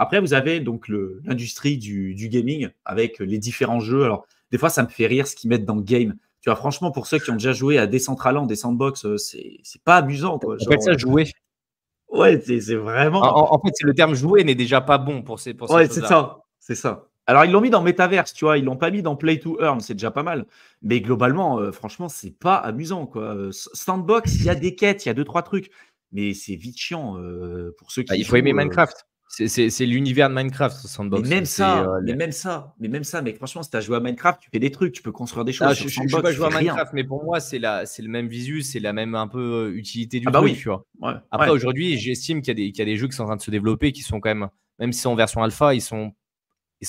Après, vous avez donc l'industrie du gaming avec les différents jeux. Alors, des fois, ça me fait rire ce qu'ils mettent dans le game. Tu vois, franchement, pour ceux qui ont déjà joué à Decentraland, des sandbox, c'est pas amusant, quoi. On appelle ça jouer. Ouais, c'est vraiment. En fait, le terme jouer n'est déjà pas bon pour ces Ouais, choses-là. c'est ça. C'est ça. Alors, ils l'ont mis dans Metaverse, tu vois. Ils l'ont pas mis dans Play to Earn. C'est déjà pas mal. Mais globalement, franchement, c'est pas amusant, quoi. Sandbox, il y a des quêtes, il y a 2-3 trucs. Mais c'est vite chiant pour ceux qui. Il faut aimer Minecraft. C'est l'univers de Minecraft, ce Sandbox. Mais même ça, mec, franchement, si tu as joué à Minecraft, tu fais des trucs, tu peux construire des choses. Je ne suis pas joué à Minecraft, mais pour moi, c'est le même visu, c'est la même un peu utilité du truc. Oui. Tu vois. Ouais, Après, aujourd'hui, j'estime qu'il y a des jeux qui sont en train de se développer, qui sont quand même si c'est en version alpha, ils sont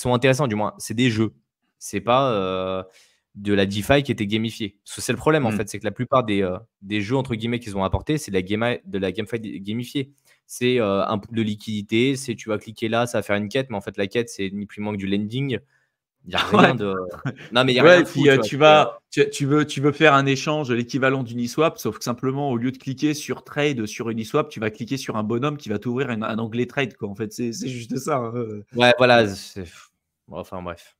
intéressants, du moins. C'est des jeux. C'est pas de la DeFi qui était gamifiée. Parce que c'est le problème, en fait, c'est que la plupart des jeux, entre guillemets, qu'ils ont apporté, c'est de la GameFi gamifiée. C'est un pool de liquidité, c'est tu vas cliquer là, ça va faire une quête, mais en fait, la quête, c'est ni plus ni moins que du lending. Il n'y a rien de. Non, mais il y a rien de fou. Tu veux faire un échange, l'équivalent d'Uniswap, sauf que simplement, au lieu de cliquer sur trade sur Uniswap, tu vas cliquer sur un bonhomme qui va t'ouvrir un onglet trade, quoi. En fait, c'est juste ça. Ouais, voilà. Enfin, bref.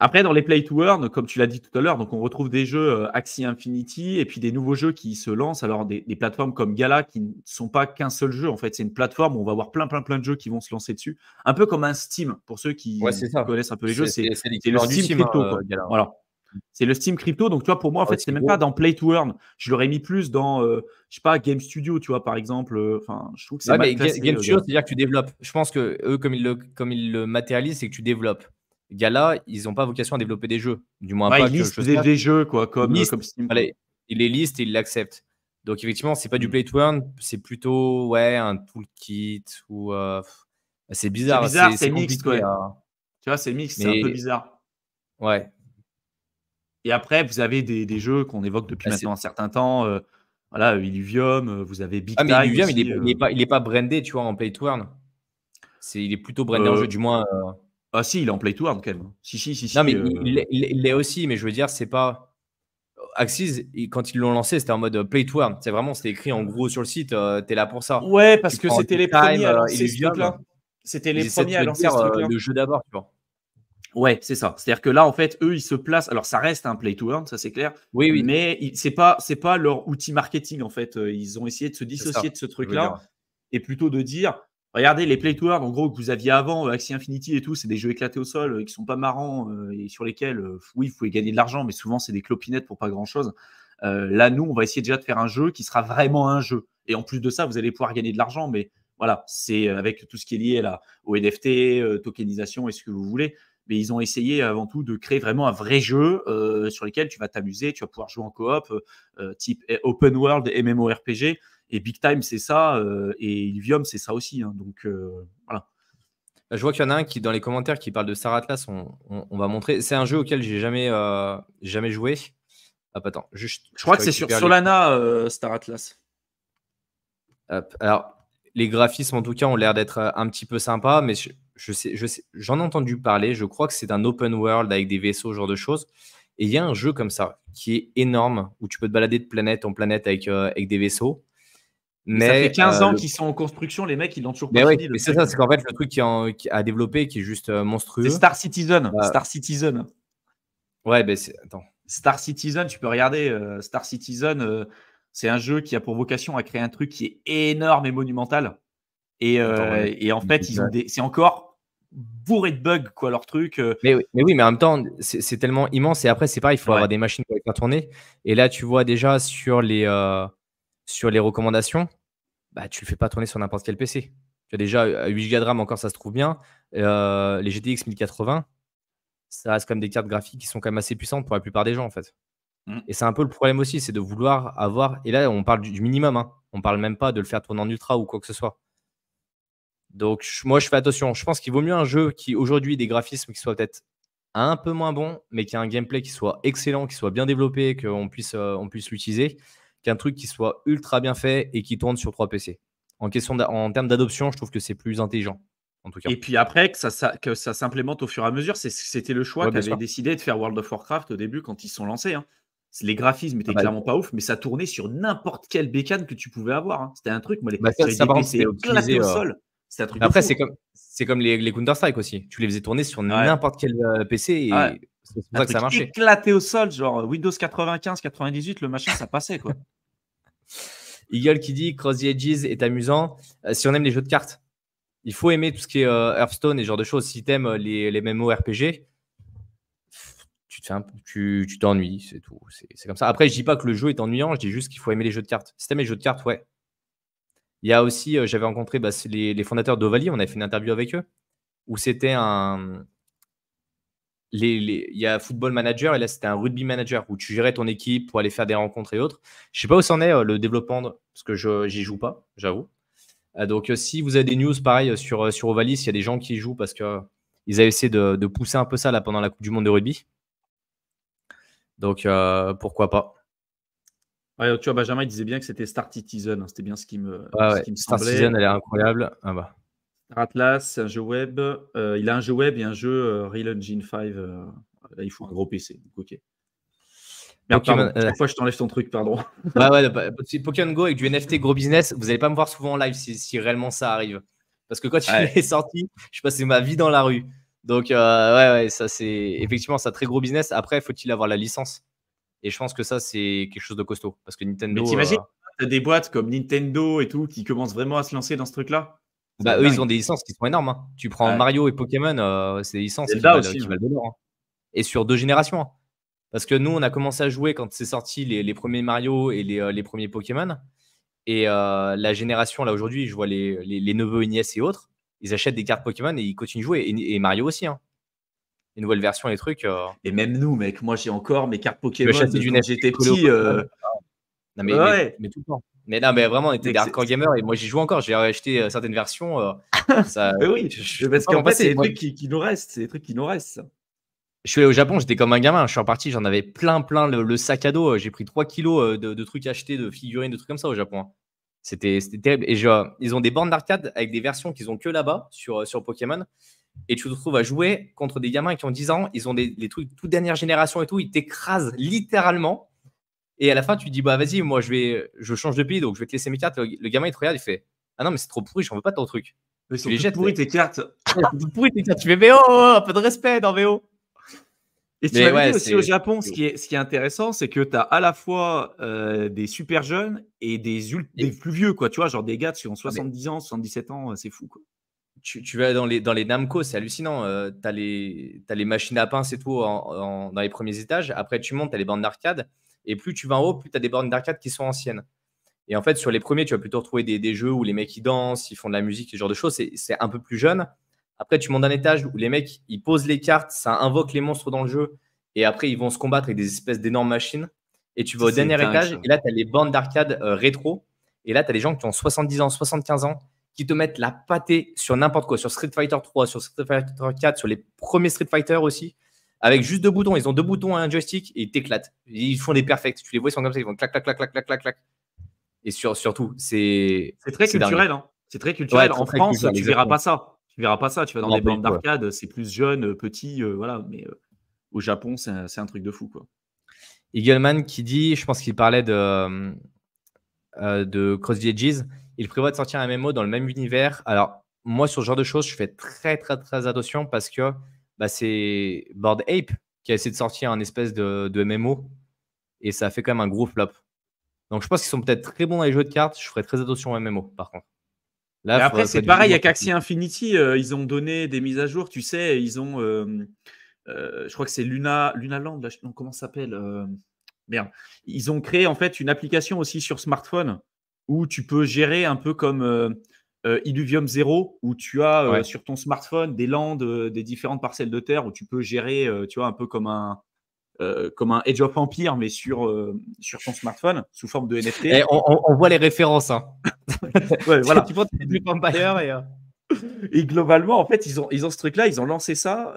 Après, dans les Play to Earn, comme tu l'as dit tout à l'heure, donc on retrouve des jeux Axie Infinity et puis des nouveaux jeux qui se lancent. Alors, des plateformes comme Gala qui ne sont pas qu'un seul jeu. En fait, c'est une plateforme où on va avoir plein de jeux qui vont se lancer dessus. Un peu comme un Steam, pour ceux qui connaissent un peu les jeux. C'est le Steam Crypto. Voilà. C'est le Steam Crypto. Donc, tu vois, pour moi, en fait, c'est même pas dans Play to Earn. Je l'aurais mis plus dans, je sais pas, Game Studio, tu vois, par exemple. Enfin, je trouve que c'est mal classé. Game Studio, c'est-à-dire que tu développes. Je pense que eux, comme ils le matérialisent, c'est que tu développes. Gala, ils n'ont pas vocation à développer des jeux. Du moins, pas ils listent des jeux, quoi, comme Steam. Ils les listent et ils l'acceptent. Donc, effectivement, c'est pas du play to earn, c'est plutôt un toolkit ou. C'est bizarre. C'est mixte, quoi. Tu vois, c'est mixte, c'est un peu bizarre. Ouais. Et après, vous avez des jeux qu'on évoque depuis maintenant un certain temps. Voilà, Illuvium, vous avez Big Time. Mais Illuvium, il est pas brandé, tu vois, en play to earn. Il est plutôt brandé en jeu, du moins. Ah si, il est en play to earn quand même. Si. Non, mais il l'est aussi, mais je veux dire, c'est pas. Axis, quand ils l'ont lancé, c'était en mode play to earn. C'était écrit en gros sur le site, t'es là pour ça. Ouais, parce que c'était les premiers à lancer ce truc-là. C'était les premiers à lancer ce truc-là. Le jeu d'abord, tu vois. Ouais, c'est ça. C'est-à-dire que là, en fait, eux, ils se placent. Alors, ça reste un play to earn, ça c'est clair. Oui. Mais c'est pas leur outil marketing, en fait. Ils ont essayé de se dissocier de ce truc-là et plutôt de dire. Regardez les play to earn, en gros, que vous aviez avant, Axie Infinity et tout, c'est des jeux éclatés au sol qui sont pas marrants et sur lesquels, oui, vous pouvez gagner de l'argent, mais souvent, c'est des clopinettes pour pas grand-chose. Là, nous, on va essayer déjà de faire un jeu qui sera vraiment un jeu. Et en plus de ça, vous allez pouvoir gagner de l'argent, mais voilà, c'est avec tout ce qui est lié au NFT, tokenisation et ce que vous voulez. Mais ils ont essayé avant tout de créer vraiment un vrai jeu sur lequel tu vas t'amuser, tu vas pouvoir jouer en coop, type open world, MMORPG. Et Big Time, c'est ça. Et Illuvium, c'est ça aussi. Hein, donc, voilà. Je vois qu'il y en a un qui, dans les commentaires, qui parle de Star Atlas. On va montrer. C'est un jeu auquel j'ai jamais joué. Hop, attends. Je crois que c'est sur Solana, Star Atlas. Hop. Alors, les graphismes, en tout cas, ont l'air d'être un petit peu sympas. Mais j'en ai entendu parler. Je crois que c'est un open world avec des vaisseaux, ce genre de choses. Et il y a un jeu comme ça qui est énorme où tu peux te balader de planète en planète avec des vaisseaux. Mais ça fait 15 ans qu'ils sont en construction, les mecs, ils l'ont toujours pas fini. Mais c'est ça, c'est qu'en fait, le truc qui a développé, qui est juste monstrueux. C'est Star Citizen. Star Citizen. Ouais, attends. Star Citizen, tu peux regarder. Star Citizen, c'est un jeu qui a pour vocation à créer un truc qui est énorme et monumental. Et en fait, c'est encore bourré de bugs, quoi, leur truc. Mais oui, mais en même temps, c'est tellement immense. Et après, c'est pareil, il faut avoir des machines pour les faire tourner. Et là, tu vois déjà sur les recommandations, tu le fais pas tourner sur n'importe quel PC. Tu as déjà 8 Go de RAM, encore ça se trouve bien. Les GTX 1080, ça reste comme des cartes graphiques qui sont quand même assez puissantes pour la plupart des gens, en fait. Et c'est un peu le problème aussi, c'est de vouloir avoir. Et là, on parle du minimum. Hein. On parle même pas de le faire tourner en ultra ou quoi que ce soit. Donc, moi, je fais attention. Je pense qu'il vaut mieux un jeu qui, aujourd'hui, des graphismes qui soient peut-être un peu moins bons, mais qui a un gameplay qui soit excellent, qui soit bien développé, qu'on puisse l'utiliser, qu'un truc qui soit ultra bien fait et qui tourne sur 3 PC. En termes d'adoption, je trouve que c'est plus intelligent, en tout cas. Et puis après, que ça s'implémente au fur et à mesure. C'était le choix qu'avait décidé de faire World of Warcraft au début quand ils se sont lancés. Hein. Les graphismes n'étaient clairement pas ouf, mais ça tournait sur n'importe quelle bécane que tu pouvais avoir. Hein. C'était un truc, moi, j'avais des PC éclatés au sol. C'est un truc Après, de fou. c'est comme les Counter-Strike aussi. Tu les faisais tourner sur n'importe quel PC et c'est pour ça que ça marchait. Éclaté au sol, genre Windows 95, 98, le machin, ça passait, quoi. Eagle qui dit Cross the Edges est amusant. Si on aime les jeux de cartes, il faut aimer tout ce qui est Hearthstone et ce genre de choses. Si tu aimes les MMORPG, tu t'ennuies, c'est tout. C'est comme ça. Après, je dis pas que le jeu est ennuyant, je dis juste qu'il faut aimer les jeux de cartes. Si tu aimes les jeux de cartes, ouais. Il y a aussi, j'avais rencontré les fondateurs d'Ovalie, on avait fait une interview avec eux, où c'était il y a Football Manager et là c'était un Rugby Manager où tu gérais ton équipe pour aller faire des rencontres et autres. Je sais pas où c'en est le développement parce que j'y joue pas, j'avoue. Donc si vous avez des news pareil sur Ovalie, s'il y a des gens qui y jouent parce que ils avaient essayé de pousser un peu ça là pendant la Coupe du Monde de rugby. Donc pourquoi pas. Ouais, tu vois, Benjamin il disait bien que c'était Star Citizen, hein. C'était bien ce qui me semblait. Star Citizen, elle est incroyable. Ah bah. Atlas, c'est un jeu web. Il a un jeu web et un jeu Real Engine 5. Là, il faut un gros PC. Donc, ok. Merde, pardon. Chaque fois, je t'enlève ton truc, pardon. Pokémon Go avec du NFT gros business, vous n'allez pas me voir souvent en live si réellement ça arrive. Parce que quand il est sorti, je passais ma vie dans la rue. Donc, ça c'est effectivement ça très gros business. Après, faut-il avoir la licence? Et je pense que ça, c'est quelque chose de costaud. Parce que Nintendo. Mais t'imagines, t'as des boîtes comme Nintendo et tout qui commencent vraiment à se lancer dans ce truc-là. Eux, ils ont des licences qui sont énormes. Hein. Tu prends Mario et Pokémon, c'est des licences qui valent de l'or. Hein. Et sur 2 générations. Hein. Parce que nous, on a commencé à jouer quand c'est sorti les premiers Mario et les premiers Pokémon. Et la génération, là, aujourd'hui, je vois les neveux et nièces et autres, ils achètent des cartes Pokémon et ils continuent de jouer. Et Mario aussi. Hein. Les nouvelles versions, les trucs. Et même nous, mec, moi, j'ai encore mes cartes Pokémon quand j'étais petit. Non, mais tout le temps. Mais non, mais vraiment, on était des hardcore gamers et moi, j'y joue encore. J'ai acheté certaines versions. Ça, oui, parce qu'en fait, c'est des trucs qui nous restent. C'est des trucs qui nous restent. Je suis allé au Japon, j'étais comme un gamin. Je suis reparti, j'en avais plein le sac à dos. J'ai pris 3 kilos de trucs achetés, de figurines, de trucs comme ça au Japon. C'était terrible. Et ils ont des bornes d'arcade avec des versions qu'ils ont que là-bas sur Pokémon. Et tu te retrouves à jouer contre des gamins qui ont 10 ans. Ils ont les trucs toute dernière génération et tout. Ils t'écrasent littéralement. Et à la fin, tu dis, bah vas-y, moi je change de pays, donc je vais te laisser mes cartes. Le gamin, il te regarde, il fait, ah non, mais c'est trop pourri, j'en veux pas ton truc. Mais tu les jettes. Pourri tes cartes. Pourri tes cartes. Tu fais VO, un peu de respect dans VO. Et tu m'avais dit aussi au Japon, ce qui est intéressant, c'est que tu as à la fois des super jeunes et des plus vieux, quoi. Tu vois, genre des gars qui ont 70 ans, 77 ans, c'est fou, quoi. Tu vas dans les Namco, c'est hallucinant. Tu as les machines à pince et tout dans les premiers étages. Après, tu montes, tu as les bornes d'arcade. Et plus tu vas en haut, plus tu as des bornes d'arcade qui sont anciennes. Et en fait, sur les premiers, tu vas plutôt retrouver des jeux où les mecs ils dansent, ils font de la musique, ce genre de choses. C'est un peu plus jeune. Après, tu montes d'un étage où les mecs ils posent les cartes, ça invoque les monstres dans le jeu. Et après, ils vont se combattre avec des espèces d'énormes machines. Et tu vas au dernier étage. Et là, tu as les bornes d'arcade rétro. Et là, tu as des gens qui ont 70 ans, 75 ans, qui te mettent la pâtée sur n'importe quoi, sur Street Fighter 3, sur Street Fighter 4, sur les premiers Street Fighter aussi. Avec juste 2 boutons, ils ont 2 boutons et un joystick et ils t'éclatent. Ils font des perfects. Tu les vois, ils sont comme ça, ils font clac, clac, clac, clac, clac, clac, clac. Et surtout, c'est très culturel. Hein. C'est très culturel. En France, tu verras pas ça. Tu verras pas ça. Tu vas dans des bornes d'arcade, c'est plus jeune, petit, voilà. Mais au Japon, c'est un truc de fou, quoi. Eagleman qui dit, je pense qu'il parlait de Cross the Edges. Il prévoit de sortir un MMO dans le même univers. Alors, moi, sur ce genre de choses, je fais très, très, très attention parce que c'est Bored Ape qui a essayé de sortir un espèce de MMO et ça a fait quand même un gros flop. Donc, je pense qu'ils sont peut-être très bons dans les jeux de cartes. Je ferai très attention au MMO, par contre. Là, après, c'est pareil avec Axie Infinity. Ils ont donné des mises à jour. Tu sais, ils ont... je crois que c'est Luna Land. Là, comment ça s'appelle Merde. Ils ont créé en fait une application aussi sur smartphone où tu peux gérer un peu comme Illuvium Zero, où tu as sur ton smartphone des landes, des différentes parcelles de terre où tu peux gérer, tu vois, un peu comme un Age of Empire, mais sur ton smartphone, sous forme de NFT. Et on voit les références. Hein. Ouais, voilà. Tu prends du Empire et globalement, en fait, ils ont ce truc-là, ils ont lancé ça.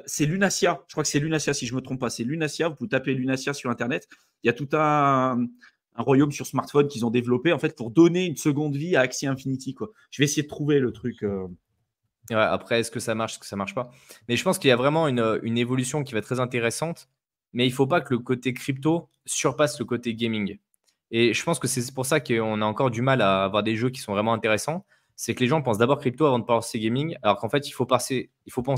C'est Lunacia. Je crois que c'est Lunacia, si je ne me trompe pas. C'est Lunacia. Vous pouvez taper Lunacia sur Internet. Il y a tout un royaume sur smartphone qu'ils ont développé en fait pour donner une seconde vie à Axie Infinity, quoi. Je vais essayer de trouver le truc. Ouais, après, est-ce que ça marche, est-ce que ça marche pas? Mais je pense qu'il y a vraiment une évolution qui va être très intéressante. Mais il ne faut pas que le côté crypto surpasse le côté gaming. Et je pense que c'est pour ça qu'on a encore du mal à avoir des jeux qui sont vraiment intéressants. c'est que les gens pensent d'abord crypto avant de penser gaming, alors qu'en fait, il faut penser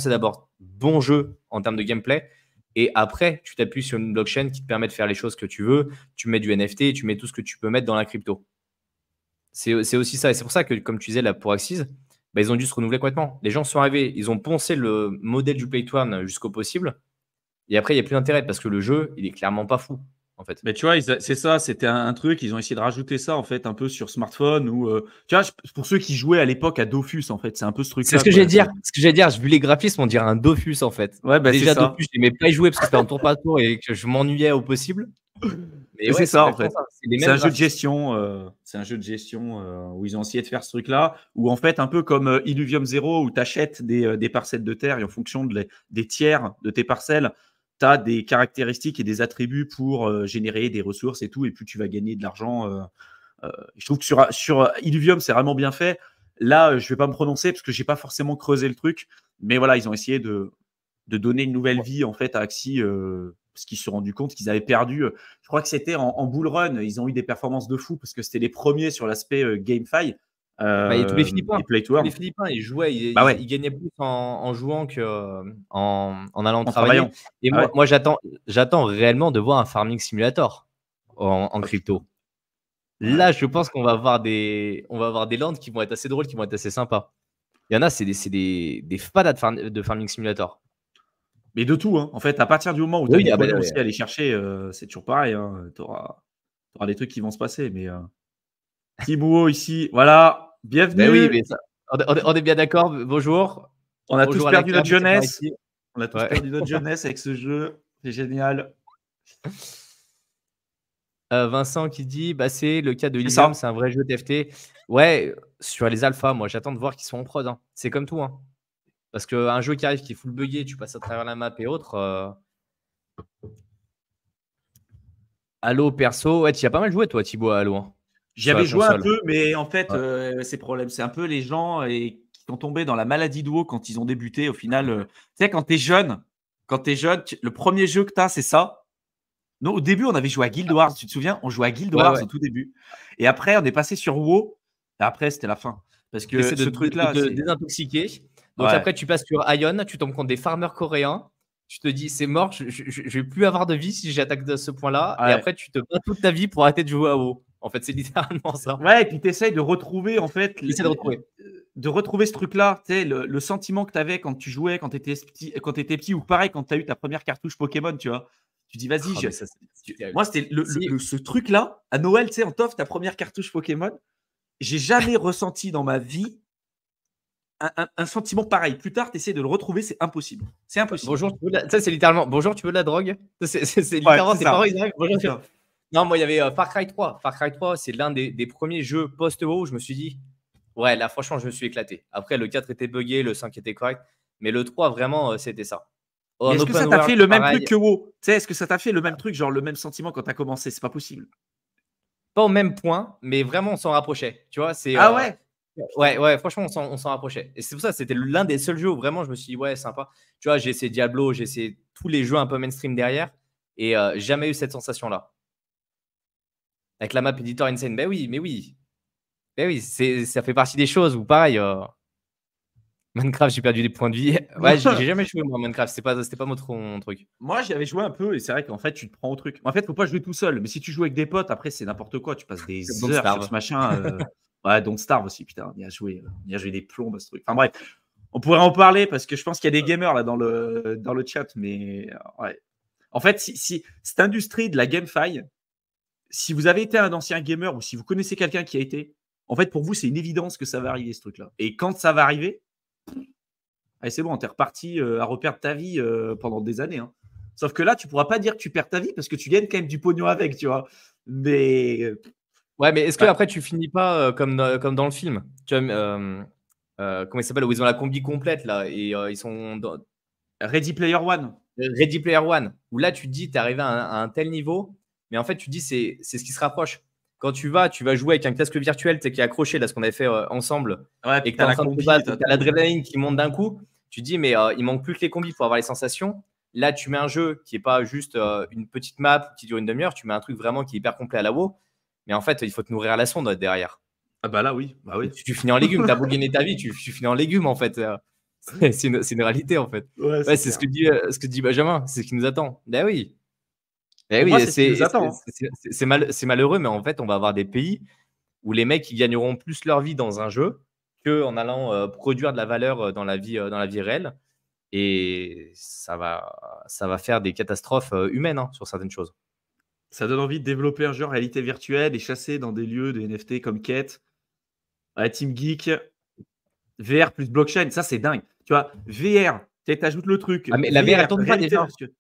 d'abord bon jeu en termes de gameplay, et après, tu t'appuies sur une blockchain qui te permet de faire les choses que tu veux. Tu mets du NFT, tu mets tout ce que tu peux mettre dans la crypto. C'est aussi ça. Et c'est pour ça que, comme tu disais là pour Axis, bah, ils ont dû se renouveler complètement. Les gens sont arrivés, ils ont poncé le modèle du Play to Earn jusqu'au possible. Et après, il n'y a plus d'intérêt parce que le jeu, il est clairement pas fou. En fait. Mais tu vois, c'est ça, c'était un truc, ils ont essayé de rajouter ça en fait un peu sur smartphone ou tu vois, pour ceux qui jouaient à l'époque à Dofus en fait, c'est un peu ce truc-là. C'est ce que j'allais dire. J'ai vu les graphismes, on dirait un Dofus en fait. Ouais, bah déjà c'est ça. Dofus, je n'aimais pas y jouer parce que c'était en tour par tour et que je m'ennuyais au possible. Mais ouais, c'est ça en fait. C'est un jeu de gestion, où ils ont essayé de faire ce truc-là, où en fait un peu comme Illuvium Zero où tu achètes des parcelles de terre et en fonction des tiers de tes parcelles, tu as des caractéristiques et des attributs pour générer des ressources et tout, et plus tu vas gagner de l'argent. Je trouve que sur Illuvium, c'est vraiment bien fait. Là, je ne vais pas me prononcer parce que je n'ai pas forcément creusé le truc, mais voilà, ils ont essayé de donner une nouvelle vie en fait à Axie, parce qu'ils se sont rendus compte qu'ils avaient perdu. Je crois que c'était en bull run, ils ont eu des performances de fou parce que c'était les premiers sur l'aspect GameFi. Et tous les Philippins, ils jouaient, ils gagnaient plus en jouant qu'en allant travailler. Et moi j'attends réellement de voir un farming simulator en crypto. Là, je pense qu'on va avoir des lands qui vont être assez drôles, qui vont être assez sympas. Il y en a, c'est des fadas de farming simulator. Mais de tout, hein. En fait, à partir du moment où tu as des pognon aussi à aller chercher, c'est toujours pareil. Hein. Tu auras des trucs qui vont se passer. Mais Thibaut ici, voilà. Bienvenue. Ben oui, mais on est bien d'accord. Bonjour. On a tous perdu notre jeunesse. On a tous perdu notre jeunesse avec ce jeu. C'est génial. Vincent qui dit c'est le cas de Illuvium, c'est un vrai jeu TFT. Ouais, sur les alphas, moi j'attends de voir qu'ils sont en prod. Hein. C'est comme tout. Hein. Parce qu'un jeu qui arrive qui est full buggé, tu passes à travers la map et autres. Halo perso, ouais, tu y as pas mal joué toi, Thibaut, à Halo. Hein. J'y avais joué un peu, mais en fait, c'est un peu les gens qui sont tombés dans la maladie de WoW quand ils ont débuté. Au final, tu sais, quand tu es jeune, le premier jeu que tu as, c'est ça. Non, au début, on avait joué à Guild Wars, tu te souviens? On jouait à Guild Wars au tout début. Et après, on est passé sur WoW. Et après, c'était la fin. Parce que ce truc-là, c'est désintoxiqué. Donc après, tu passes sur Ion, tu tombes contre des farmers coréens. Tu te dis, c'est mort, je vais plus avoir de vie si j'attaque de ce point-là. Et après, tu te bats toute ta vie pour arrêter de jouer à WoW. En fait, c'est littéralement ça. Ouais, et puis tu essayes de retrouver, en fait, de retrouver ce truc-là, tu sais, le sentiment que tu avais quand tu jouais, quand tu étais petit, ou pareil, quand tu as eu ta première cartouche Pokémon, tu vois. Tu dis, vas-y, moi, c'était ce truc-là, à Noël, tu sais, on t'offre ta première cartouche Pokémon. J'ai jamais ressenti dans ma vie un sentiment pareil. Plus tard, tu essaies de le retrouver, c'est impossible. C'est impossible. Bonjour, ça, c'est littéralement, bonjour, tu veux de la drogue? C'est littéralement tes parents, ils arrivent. Bonjour, non, moi, il y avait Far Cry 3. Far Cry 3, c'est l'un des premiers jeux post-WoW où je me suis dit, ouais, là, franchement, je me suis éclaté. Après, le 4 était buggé, le 5 était correct. Mais le 3, vraiment, c'était ça. Est-ce que ça t'a fait le même truc que WoW? Est-ce que ça t'a fait le même truc, genre le même sentiment quand tu as commencé? C'est pas possible. Pas au même point, mais vraiment, on s'en rapprochait. Tu vois, ah ouais? Ouais, franchement, on s'en rapprochait. Et c'est pour ça, c'était l'un des seuls jeux où vraiment je me suis dit, ouais, sympa. Tu vois, j'ai essayé Diablo, j'ai essayé tous les jeux un peu mainstream derrière et jamais eu cette sensation-là. Avec la map Editor Insane, ben oui, ça fait partie des choses où pareil. Minecraft, j'ai perdu des points de vie. Ouais, j'ai jamais joué moi Minecraft, c'était pas mon truc. Moi, j'y avais joué un peu et c'est vrai qu'en fait, tu te prends au truc. En fait, faut pas jouer tout seul. Mais si tu joues avec des potes, après, c'est n'importe quoi. Tu passes des heures sur ce machin. Ouais, Don't Starve aussi, putain. On y a joué des plombs à ce truc. Enfin bref, on pourrait en parler parce que je pense qu'il y a des gamers là dans le chat. Mais ouais. En fait, si cette industrie de la GameFi, si vous avez été un ancien gamer ou si vous connaissez quelqu'un qui a été, en fait, pour vous, c'est une évidence que ça va arriver ce truc-là. Et quand ça va arriver, allez, c'est bon, t'es reparti à reperdre ta vie pendant des années. Hein. Sauf que là, tu pourras pas dire que tu perds ta vie parce que tu gagnes quand même du pognon avec, tu vois. Mais ouais, mais est-ce que après tu finis pas comme dans le film? Tu vois, comment il s'appelle, où ils ont la combi complète là et ils sont dans Ready Player One. Ready Player One, où là tu te dis t'es arrivé à un tel niveau, mais en fait tu te dis c'est ce qui se rapproche. Quand tu vas jouer avec un casque virtuel qui est accroché, là, ce qu'on avait fait ensemble, et que tu as l'adrénaline qui monte d'un coup, tu te dis, mais il manque plus que les combis pour avoir les sensations. Là, tu mets un jeu qui n'est pas juste une petite map qui dure une demi-heure, tu mets un truc vraiment qui est hyper complet à la WoW, mais en fait, il faut te nourrir à la sonde derrière. Ah bah là, oui. Bah oui. Tu finis en légumes. Tu as beau gagner ta vie, tu finis en légumes, en fait. C'est une réalité, en fait. Ouais, Ouais, c'est c'est ce clair. que dit Benjamin. C'est ce qui nous attend. Ben oui. Ben Pour moi, oui, c'est ce qui nous attend. c'est malheureux, mais en fait, on va avoir des pays où les mecs ils gagneront plus leur vie dans un jeu qu'en allant produire de la valeur dans la vie réelle. Et ça va faire des catastrophes humaines sur certaines choses. Ça donne envie de développer un jeu en réalité virtuelle et chasser dans des lieux de NFT comme Quête. Ouais, Team Geek, VR plus blockchain, ça c'est dingue. Tu vois, VR, tu ajoutes le truc, Ah, mais la VR, elle VR, tourne pas réalité déjà. virtuelle. Ah,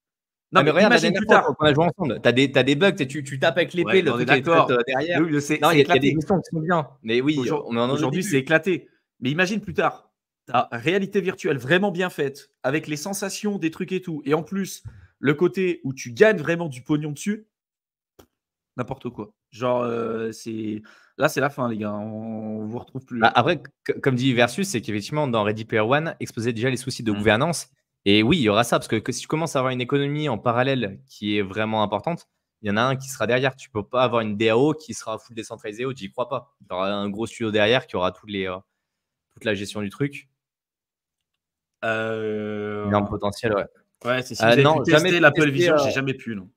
Non, mais mais regarde, la imagine dernière plus fois tard. qu'on a joué ensemble, tu as des bugs, tu tapes avec l'épée, Ouais, le on est truc il traite d'accord. derrière. Oui, c'est Non, il y a des éclaté. missions qui sont bien. Mais oui, on en est au Aujourd'hui, c'est début. éclaté. Mais imagine plus tard, ta réalité virtuelle vraiment bien faite, avec les sensations, des trucs et tout. Et en plus, le côté où tu gagnes vraiment du pognon dessus, n'importe quoi. Genre, là, c'est la fin, les gars. On vous retrouve plus. Bah, après, comme dit Versus, c'est qu'effectivement, dans Ready Player One, exposait déjà les soucis de Mm. gouvernance. Et oui, il y aura ça, parce que si tu commences à avoir une économie en parallèle qui est vraiment importante, il y en a un qui sera derrière. Tu peux pas avoir une DAO qui sera full décentralisée, j'y crois pas. Tu auras un gros studio derrière qui aura toute la gestion du truc. Énorme potentiel, ouais. Ouais, c'est si vous avez Non, pu jamais tester pu l'Apple tester. Vision, j'ai jamais pu, non.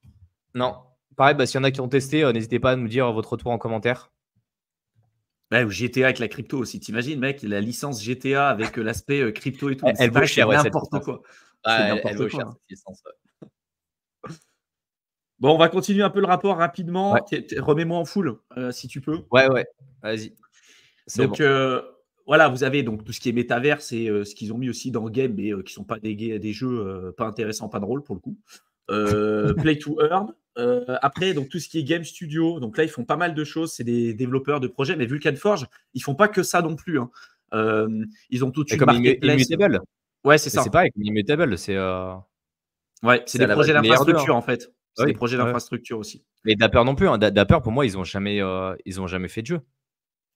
Non. Pareil, s'il y en a qui ont testé, n'hésitez pas à nous dire votre retour en commentaire. Ouais, ou GTA avec la crypto aussi. T'imagines, mec, la licence GTA avec l'aspect crypto et tout. Mais Elle c'est vaut pareil, c'est cher, ouais, cette n'importe licence. quoi. C'est Ouais, elle n'importe vaut quoi. cher, Hein. cette licence. Ouais. Bon, on va continuer un peu le rapport rapidement. Ouais. Remets-moi en full, si tu peux. Ouais, vas-y. C'est Donc, bon. voilà, vous avez donc tout ce qui est métavers, c'est ce qu'ils ont mis aussi dans le game, mais qui ne sont pas des jeux pas intéressants, pas drôles pour le coup. Play to Earn. Après, donc tout ce qui est game studio, donc là, ils font pas mal de choses. C'est des développeurs de projets, mais Vulcan Forge, ils font pas que ça non plus. Hein. Ils ont toute Et une comme marketplace. Immutable. Ouais, c'est Mais c'est ça. pareil, comme Immutable, c'est Ouais, c'est des à la base projets une layer 2. d'infrastructure en fait. C'est des Oui, projets ouais. d'infrastructure aussi. Mais Dapper non plus. Dapper, pour moi, ils ont jamais fait de jeu.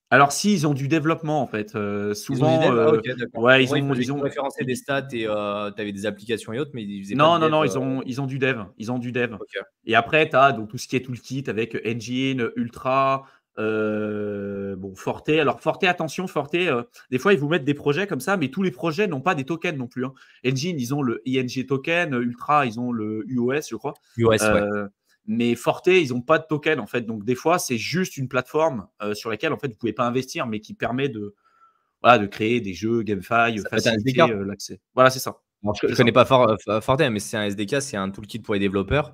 Alors, si, ils ont du développement en fait. Ils ont du Souvent, dev. Ah, ok, d'accord. ouais, Pour moi, ils ont. référencer des stats et tu avais des applications et autres, mais ils faisaient pas Non, de non, dev. non, ils ont du dev. Ils ont du dev. Ok. Et après, tu as donc, tout ce qui est toolkit avec Engine, Ultra, bon, Forte. Alors, Forte, attention, Forte, des fois, ils vous mettent des projets comme ça, mais tous les projets n'ont pas des tokens non plus. Hein. Engine, ils ont le ING token. Ultra, ils ont le UOS, je crois. UOS, ouais. Mais Forte, ils n'ont pas de token, en fait. Donc, des fois, c'est juste une plateforme sur laquelle, en fait, vous ne pouvez pas investir, mais qui permet de créer des jeux, GameFi, Ça peut être un faciliter SDK. l'accès. Voilà, c'est ça. Je connais pas Forte, mais c'est un SDK, c'est un toolkit pour les développeurs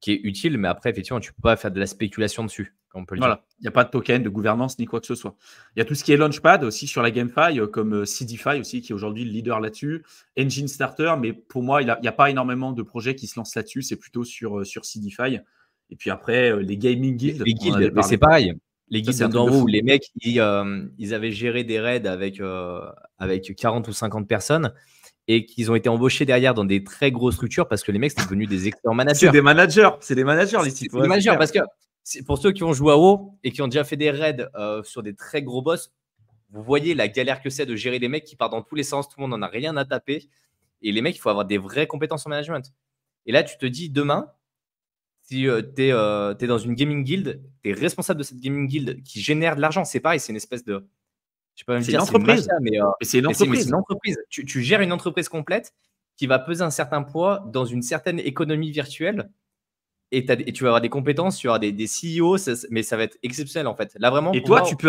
qui est utile, mais après, effectivement, tu peux pas faire de la spéculation dessus, comme on peut le dire. Voilà, il n'y a pas de token, de gouvernance, ni quoi que ce soit. Il y a tout ce qui est Launchpad aussi sur la GameFi, comme CDFi aussi, qui est aujourd'hui le leader là-dessus. Engine Starter, mais pour moi, il n'y a pas énormément de projets qui se lancent là-dessus, c'est plutôt sur CDFi. Et puis après, les gaming guilds. Les guildes, mais c'est pareil. Les guildes c'est un truc d'en de haut fou. où les mecs, ils avaient géré des raids avec 40 ou 50 personnes et qu'ils ont été embauchés derrière dans des très grosses structures parce que les mecs, c'était devenus des excellents managers. C'est des managers, les types. C'est des managers parce que pour ceux qui ont joué à WoW et qui ont déjà fait des raids sur des très gros boss, vous voyez la galère que c'est de gérer des mecs qui partent dans tous les sens, tout le monde n'en a rien à taper. Et les mecs, il faut avoir des vraies compétences en management. Et là, tu te dis, demain, si tu es dans une gaming guild, tu es responsable de cette gaming guild qui génère de l'argent. C'est pareil, c'est une espèce de. Je sais pas même dire, c'est une entreprise. C'est une entreprise. C'est une entreprise. Tu gères une entreprise complète qui va peser un certain poids dans une certaine économie virtuelle. Et tu vas avoir des compétences, tu vas avoir des CEO, mais ça va être exceptionnel en fait. Là, vraiment, et toi, tu peux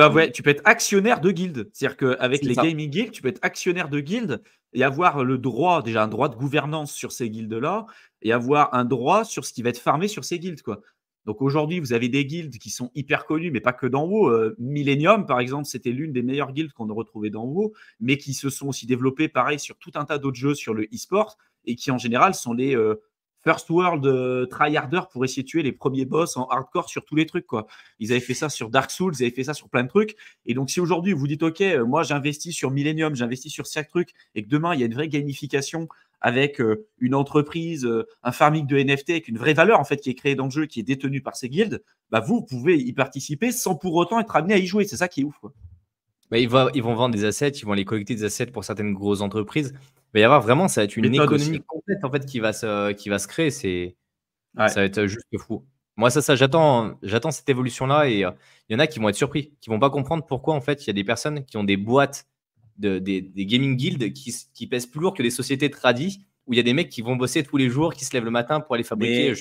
être actionnaire de guilde. C'est-à-dire qu'avec les gaming guilds, tu peux être actionnaire de guilde et avoir le droit, déjà un droit de gouvernance sur ces guildes-là et avoir un droit sur ce qui va être farmé sur ces guildes, quoi. Donc aujourd'hui, vous avez des guildes qui sont hyper connues, mais pas que dans WoW. Millennium, par exemple, c'était l'une des meilleures guildes qu'on a retrouvées dans WoW, mais qui se sont aussi développées, pareil, sur tout un tas d'autres jeux sur le e-sport et qui, en général, sont les First World tryharders pour essayer de tuer les premiers boss en hardcore sur tous les trucs, quoi. Ils avaient fait ça sur Dark Souls, ils avaient fait ça sur plein de trucs. Et donc, si aujourd'hui vous dites, OK, moi j'investis sur Millennium, j'investis sur chaque truc, et que demain il y a une vraie gamification avec une entreprise, un farming de NFT avec une vraie valeur en fait qui est créée dans le jeu, qui est détenue par ces guildes, bah vous pouvez y participer sans pour autant être amené à y jouer. C'est ça qui est ouf, quoi. Bah, ils vont vendre des assets, ils vont aller collecter des assets pour certaines grosses entreprises. Il va y avoir vraiment, ça va être une économie complète en fait qui va se créer. Ça va être juste fou. Moi, j'attends cette évolution-là et il y en a qui vont être surpris, qui vont pas comprendre pourquoi en fait il y a des personnes qui ont des boîtes, des gaming guilds qui pèsent plus lourd que des sociétés tradies, où il y a des mecs qui vont bosser tous les jours, qui se lèvent le matin pour aller fabriquer.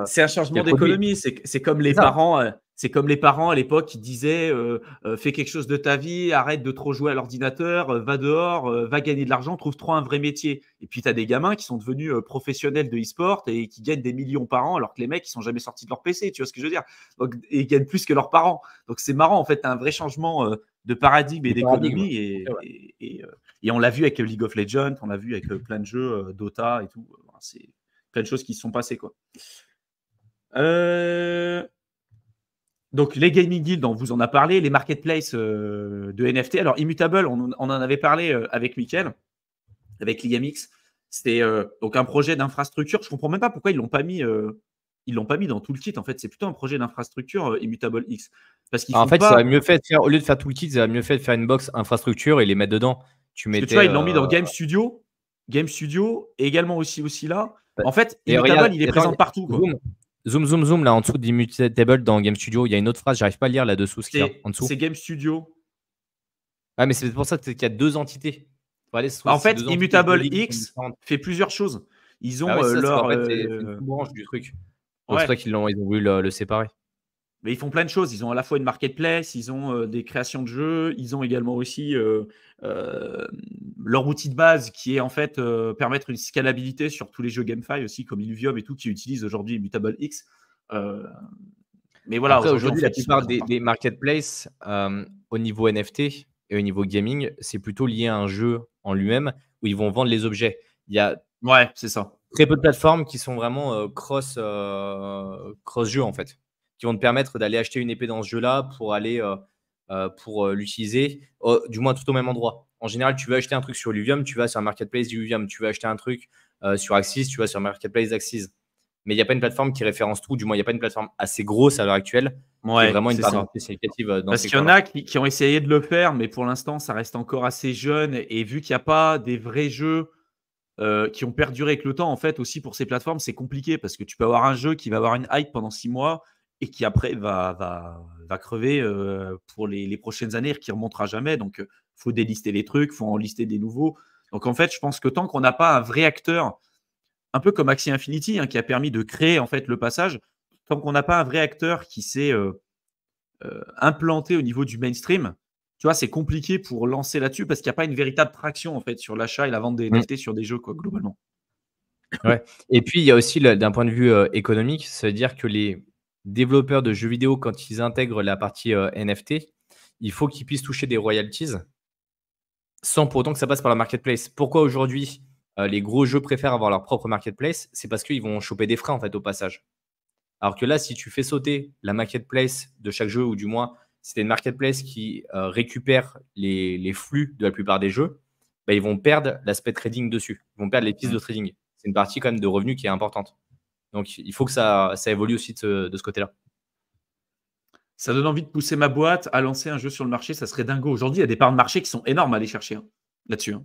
C'est un changement d'économie. C'est comme les parents. C'est comme les parents à l'époque qui disaient fais quelque chose de ta vie, arrête de trop jouer à l'ordinateur, va dehors, va gagner de l'argent, trouve-toi un vrai métier. Et puis tu as des gamins qui sont devenus professionnels de e-sport et qui gagnent des millions par an alors que les mecs ils sont jamais sortis de leur PC, tu vois ce que je veux dire. Donc, et ils gagnent plus que leurs parents. Donc c'est marrant en fait, tu as un vrai changement de paradigme et d'économie et on l'a vu avec League of Legends, on l'a vu avec plein de jeux, Dota et tout. C'est plein de choses qui se sont passées quoi. Donc, les gaming guilds, on vous en a parlé, les marketplaces de NFT. Alors, Immutable, on en avait parlé avec Mickaël, avec l'IMX. C'était donc un projet d'infrastructure. Je ne comprends même pas pourquoi ils ne l'ont pas mis. Ils l'ont pas mis dans tout le kit. En fait, c'est plutôt un projet d'infrastructure Immutable X. Parce qu'ils en fait, ça aurait mieux fait de faire, au lieu de faire tout le kit, ça aurait mieux fait de faire une box infrastructure et les mettre dedans. Tu vois, ils l'ont mis dans Game Studio et également aussi là. En fait, Immutable, il est présent partout. Quoi. Zoom, là en dessous d'Immutable dans Game Studio, il y a une autre phrase, j'arrive pas à lire là-dessous ce qu'il y a en dessous. C'est Game Studio. Ah, mais c'est pour ça qu'il y a deux entités. En fait, Immutable X fait plusieurs choses. Ils ont leur. C'est une branche du truc. C'est pour ça qu'ils ont voulu le séparer. Mais ils font plein de choses. Ils ont à la fois une marketplace, ils ont des créations de jeux, ils ont également aussi leur outil de base qui est en fait permettre une scalabilité sur tous les jeux GameFi aussi, comme Illuvium et tout, qui utilisent aujourd'hui Immutable X. Mais voilà, après, aujourd'hui, la plupart des marketplaces au niveau NFT et au niveau gaming, c'est plutôt lié à un jeu en lui-même où ils vont vendre les objets. Il y a c'est ça. Très peu de plateformes qui sont vraiment cross-jeu en fait, qui vont te permettre d'aller acheter une épée dans ce jeu-là pour aller pour l'utiliser, du moins tout au même endroit. En général, tu veux acheter un truc sur Illuvium, tu vas sur un marketplace d'Illuvium. Tu veux acheter un truc sur Axis, tu vas sur un marketplace d'Axis. Mais il n'y a pas une plateforme qui référence tout, du moins il n'y a pas une plateforme assez grosse à l'heure actuelle. Qui est vraiment une part significative dans Parce qu'il y en a qui ont essayé de le faire, mais pour l'instant, ça reste encore assez jeune. Et vu qu'il n'y a pas des vrais jeux qui ont perduré avec le temps, en fait, aussi pour ces plateformes, c'est compliqué parce que tu peux avoir un jeu qui va avoir une hype pendant 6 mois et qui après va crever pour les prochaines années et qui ne remontera jamais. Donc, il faut délister les trucs, il faut en lister des nouveaux. Donc, en fait, je pense que tant qu'on n'a pas un vrai acteur, un peu comme Axie Infinity, qui a permis de créer en fait le passage, tant qu'on n'a pas un vrai acteur qui s'est implanté au niveau du mainstream, tu vois, c'est compliqué pour lancer là-dessus parce qu'il n'y a pas une véritable traction en fait sur l'achat et la vente des NFT sur des jeux, quoi, globalement. Ouais. Et puis, il y a aussi, d'un point de vue économique, ça veut dire que les développeurs de jeux vidéo, quand ils intègrent la partie NFT, il faut qu'ils puissent toucher des royalties sans pour autant que ça passe par la marketplace. Pourquoi aujourd'hui les gros jeux préfèrent avoir leur propre marketplace? C'est parce qu'ils vont choper des frais en fait au passage. Alors que là, si tu fais sauter la marketplace de chaque jeu, ou du moins c'était une marketplace qui récupère les flux de la plupart des jeux, bah, ils vont perdre l'aspect trading dessus. Ils vont perdre les pistes de trading. C'est une partie quand même de revenus qui est importante. Donc, il faut que ça évolue aussi de ce côté-là. Ça donne envie de pousser ma boîte à lancer un jeu sur le marché. Ça serait dingo. Aujourd'hui, il y a des parts de marché qui sont énormes à aller chercher là-dessus.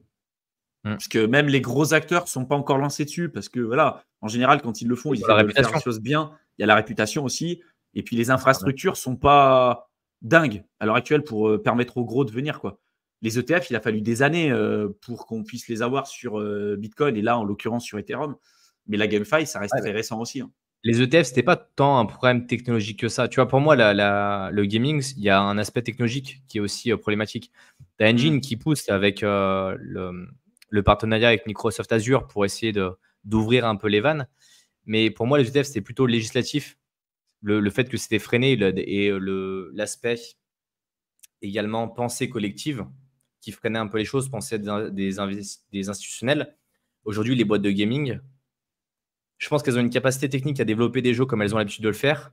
Parce que même les gros acteurs ne sont pas encore lancés dessus. Parce que, voilà, en général, quand ils le font, ils essaient de faire les choses bien. Il y a la réputation aussi. Et puis, les infrastructures ne sont pas dingues à l'heure actuelle pour permettre aux gros de venir, quoi. Les ETF, il a fallu des années pour qu'on puisse les avoir sur Bitcoin et là, en l'occurrence, sur Ethereum. Mais la GameFi, ça reste très récent aussi. Les ETF, ce n'était pas tant un problème technologique que ça. Tu vois, pour moi, le gaming, il y a un aspect technologique qui est aussi problématique. Tu as Engine qui pousse avec le partenariat avec Microsoft Azure pour essayer d'ouvrir un peu les vannes. Mais pour moi, les ETF, c'était plutôt législatif. Le fait que c'était freiné et l'aspect également pensée collective qui freinait un peu les choses, pensée des institutionnels. Aujourd'hui, les boîtes de gaming, je pense qu'elles ont une capacité technique à développer des jeux comme elles ont l'habitude de le faire,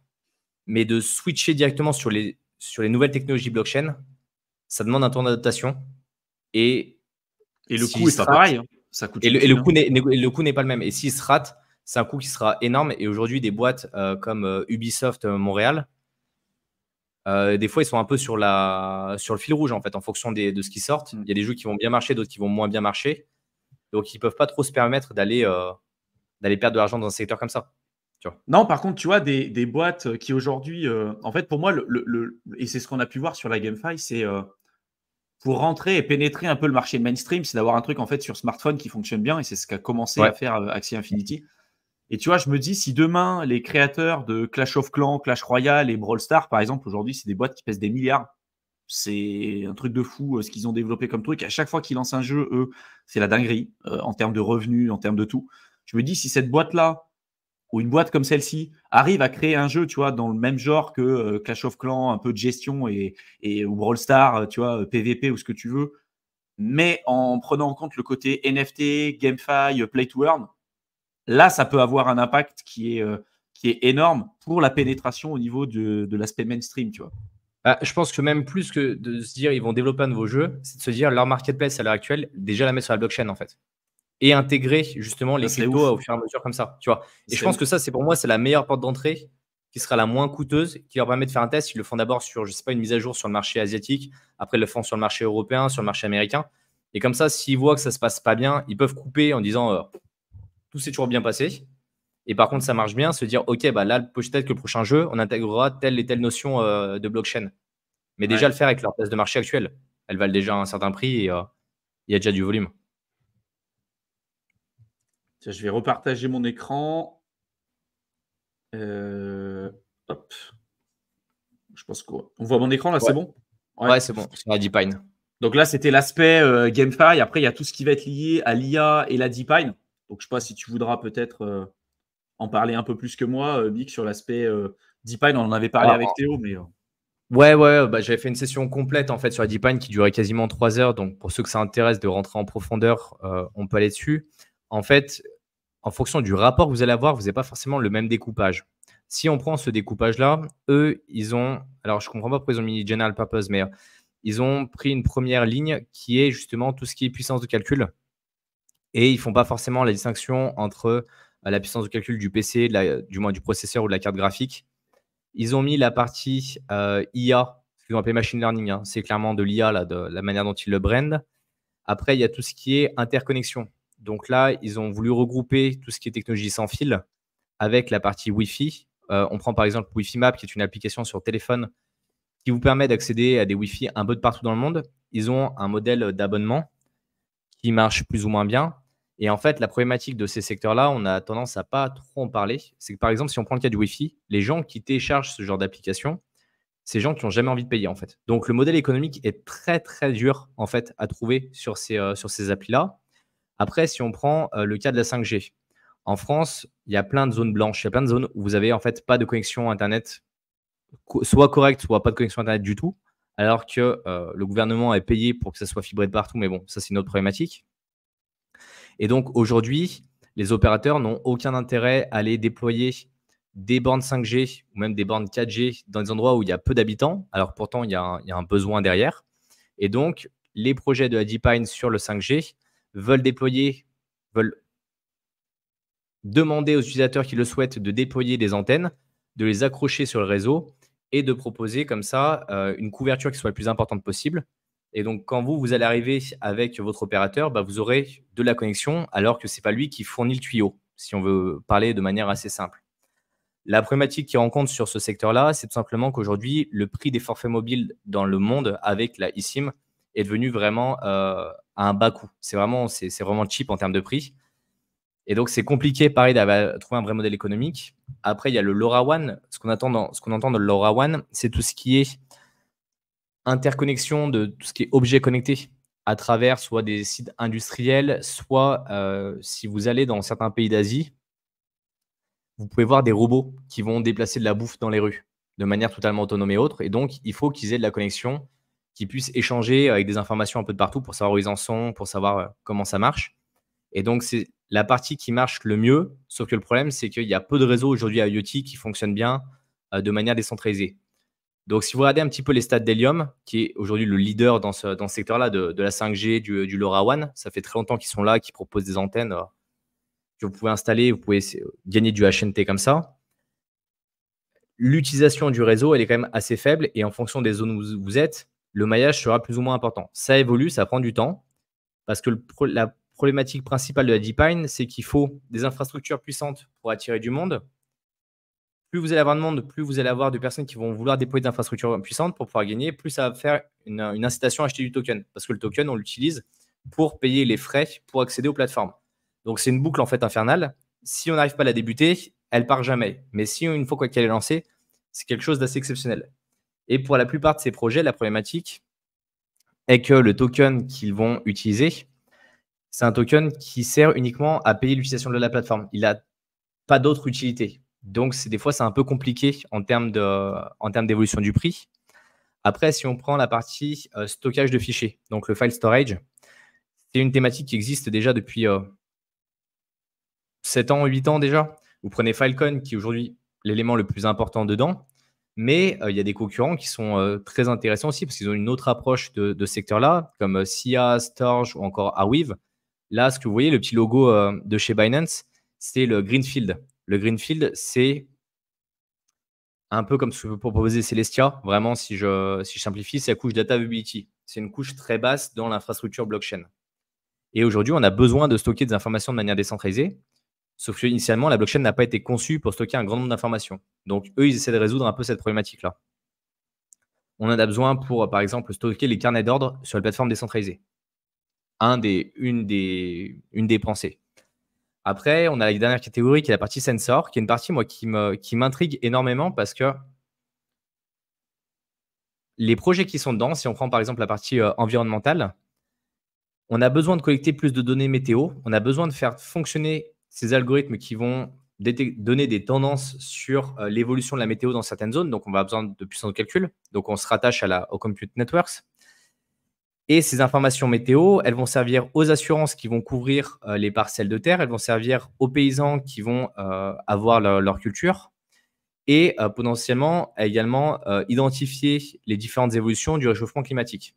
mais de switcher directement sur les nouvelles technologies blockchain, ça demande un temps d'adaptation. Et le coût est pas pareil. Ça coûte le coût n'est pas le même. Et s'il se rate, c'est un coût qui sera énorme. Et aujourd'hui, des boîtes comme Ubisoft Montréal, des fois, ils sont un peu sur le fil rouge en fait, en fonction de ce qui sort. Il y a des jeux qui vont bien marcher, d'autres qui vont moins bien marcher. Donc, ils ne peuvent pas trop se permettre d'aller perdre de l'argent dans un secteur comme ça. Tu vois. Non, par contre, tu vois, des boîtes qui aujourd'hui, en fait, pour moi, et c'est ce qu'on a pu voir sur la GameFi, c'est pour rentrer et pénétrer un peu le marché mainstream, c'est d'avoir un truc en fait sur smartphone qui fonctionne bien, et c'est ce qu'a commencé à faire Axie Infinity. Et tu vois, je me dis, si demain, les créateurs de Clash of Clans, Clash Royale et Brawl Stars, par exemple, aujourd'hui, c'est des boîtes qui pèsent des milliards. C'est un truc de fou ce qu'ils ont développé comme truc. À chaque fois qu'ils lancent un jeu, eux, c'est la dinguerie en termes de revenus, en termes de tout. Je me dis, si cette boîte-là, ou une boîte comme celle-ci, arrive à créer un jeu, tu vois, dans le même genre que Clash of Clans, un peu de gestion ou Brawl Stars, tu vois, PVP ou ce que tu veux, mais en prenant en compte le côté NFT, GameFi, Play to Earn, là, ça peut avoir un impact qui est énorme pour la pénétration au niveau de l'aspect mainstream, tu vois. Je pense que même plus que de se dire ils vont développer un nouveau jeu, c'est de se dire leur marketplace à l'heure actuelle, déjà la mettre sur la blockchain en fait. Et intégrer justement les cryptos au fur et à mesure comme ça. Tu vois. Et je pense que ça, c'est pour moi, c'est la meilleure porte d'entrée qui sera la moins coûteuse, qui leur permet de faire un test. Ils le font d'abord sur, je sais pas, une mise à jour sur le marché asiatique. Après, ils le font sur le marché européen, sur le marché américain. Et comme ça, s'ils voient que ça se passe pas bien, ils peuvent couper en disant tout s'est toujours bien passé. Et par contre, ça marche bien, se dire OK, bah là, peut-être que le prochain jeu, on intégrera telle et telle notion de blockchain. Mais déjà le faire avec leur place de marché actuelle. Elles valent déjà un certain prix et il y a déjà du volume. Tiens, je vais repartager mon écran. Hop. Je pense qu'on voit mon écran là, c'est bon? Ouais, c'est bon, sur la DeepIn. Donc là, c'était l'aspect GameFi. Après, il y a tout ce qui va être lié à l'IA et la DeepIn. Donc, je ne sais pas si tu voudras peut-être en parler un peu plus que moi, Bic, sur l'aspect DeepIn. On en avait parlé avec Théo, mais… Ouais, bah, j'avais fait une session complète en fait sur la DeepIn qui durait quasiment 3 heures. Donc, pour ceux que ça intéresse de rentrer en profondeur, on peut aller dessus. En fait, en fonction du rapport que vous allez avoir, vous n'avez pas forcément le même découpage. Si on prend ce découpage-là, eux, ils ont… Alors, je ne comprends pas pourquoi ils ont mis General Purpose, mais ils ont pris une première ligne qui est justement tout ce qui est puissance de calcul. Et ils ne font pas forcément la distinction entre la puissance de calcul du PC, du moins du processeur ou de la carte graphique. Ils ont mis la partie IA, ce qu'ils ont appelé machine learning. Hein. C'est clairement de l'IA, de la manière dont ils le brandent. Après, il y a tout ce qui est interconnexion. Donc là, ils ont voulu regrouper tout ce qui est technologie sans fil avec la partie Wi-Fi. On prend par exemple Wi-Fi Map, qui est une application sur téléphone qui vous permet d'accéder à des Wi-Fi un peu de partout dans le monde. Ils ont un modèle d'abonnement qui marche plus ou moins bien. Et en fait, la problématique de ces secteurs-là, on a tendance à pas trop en parler. C'est que par exemple, si on prend le cas du Wi-Fi, les gens qui téléchargent ce genre d'application, c'est des gens qui n'ont jamais envie de payer en fait. Donc le modèle économique est très très dur en fait à trouver sur ces applis-là. Après, si on prend le cas de la 5G, en France, il y a plein de zones blanches, il y a plein de zones où vous avez en fait pas de connexion Internet, soit correcte, soit pas de connexion Internet du tout, alors que le gouvernement est payé pour que ça soit fibré de partout, mais bon, ça c'est une autre problématique. Et donc aujourd'hui, les opérateurs n'ont aucun intérêt à aller déployer des bornes 5G ou même des bornes 4G dans des endroits où il y a peu d'habitants, alors pourtant il y a un besoin derrière. Et donc, les projets de la DeepIn sur le 5G veulent demander aux utilisateurs qui le souhaitent de déployer des antennes, de les accrocher sur le réseau et de proposer comme ça une couverture qui soit la plus importante possible. Et donc, quand vous allez arriver avec votre opérateur, bah, vous aurez de la connexion alors que ce n'est pas lui qui fournit le tuyau, si on veut parler de manière assez simple. La problématique qu'ils rencontrent sur ce secteur-là, c'est tout simplement qu'aujourd'hui, le prix des forfaits mobiles dans le monde avec la eSIM est devenu vraiment à un bas coût. C'est vraiment cheap en termes de prix. Et donc, c'est compliqué, pareil, de trouver un vrai modèle économique. Après, il y a le LoRaWAN. Ce qu'on entend dans le LoRaWAN, c'est tout ce qui est interconnexion de tout ce qui est objet connecté à travers soit des sites industriels, soit si vous allez dans certains pays d'Asie, vous pouvez voir des robots qui vont déplacer de la bouffe dans les rues de manière totalement autonome et autre. Et donc, il faut qu'ils aient de la connexion, qu'ils puissent échanger avec des informations un peu de partout pour savoir où ils en sont, pour savoir comment ça marche. Et donc, c'est la partie qui marche le mieux. Sauf que le problème, c'est qu'il y a peu de réseaux aujourd'hui à IoT qui fonctionnent bien de manière décentralisée. Donc, si vous regardez un petit peu les stats d'Helium, qui est aujourd'hui le leader dans ce secteur-là de la 5G, du LoRaWAN, ça fait très longtemps qu'ils sont là, qu'ils proposent des antennes que vous pouvez installer, vous pouvez gagner du HNT comme ça. L'utilisation du réseau, elle est quand même assez faible et en fonction des zones où vous êtes, le maillage sera plus ou moins important. Ça évolue, ça prend du temps parce que la problématique principale de la DeepIn, c'est qu'il faut des infrastructures puissantes pour attirer du monde plus vous allez avoir de monde, plus vous allez avoir de personnes qui vont vouloir déployer des infrastructures puissantes pour pouvoir gagner, plus ça va faire une incitation à acheter du token. Parce que le token, on l'utilise pour payer les frais pour accéder aux plateformes. Donc, c'est une boucle en fait infernale. Si on n'arrive pas à la débuter, elle part jamais. Mais si une fois qu'elle est lancée, c'est quelque chose d'assez exceptionnel. Et pour la plupart de ces projets, la problématique est que le token qu'ils vont utiliser, c'est un token qui sert uniquement à payer l'utilisation de la plateforme. Il n'a pas d'autre utilité. Donc, des fois, c'est un peu compliqué en termes d'évolution du prix. Après, si on prend la partie stockage de fichiers, donc le file storage, c'est une thématique qui existe déjà depuis 7 ans, 8 ans déjà. Vous prenez Filecoin, qui est aujourd'hui l'élément le plus important dedans, mais il y a des concurrents qui sont très intéressants aussi parce qu'ils ont une autre approche de ce secteur-là, comme SIA, Storj ou encore Arweave. Là, ce que vous voyez, le petit logo de chez Binance, c'est le Greenfield. Le Greenfield, c'est un peu comme ce que peut proposer Celestia. Vraiment, si je simplifie, c'est la couche Data Availability. C'est une couche très basse dans l'infrastructure blockchain. Et aujourd'hui, on a besoin de stocker des informations de manière décentralisée. Sauf que initialement, la blockchain n'a pas été conçue pour stocker un grand nombre d'informations. Donc, eux, ils essaient de résoudre un peu cette problématique-là. On en a besoin pour, par exemple, stocker les carnets d'ordre sur les plateformes décentralisées. Une des pensées. Après, on a la dernière catégorie qui est la partie sensor, qui est une partie, moi, qui m'intrigue énormément parce que les projets qui sont dedans, si on prend par exemple la partie environnementale, on a besoin de collecter plus de données météo, on a besoin de faire fonctionner ces algorithmes qui vont donner des tendances sur l'évolution de la météo dans certaines zones. Donc, on va avoir besoin de puissance de calcul. Donc, on se rattache au Compute Networks. Et ces informations météo, elles vont servir aux assurances qui vont couvrir les parcelles de terre. Elles vont servir aux paysans qui vont avoir leur culture. Et potentiellement, également, identifier les différentes évolutions du réchauffement climatique.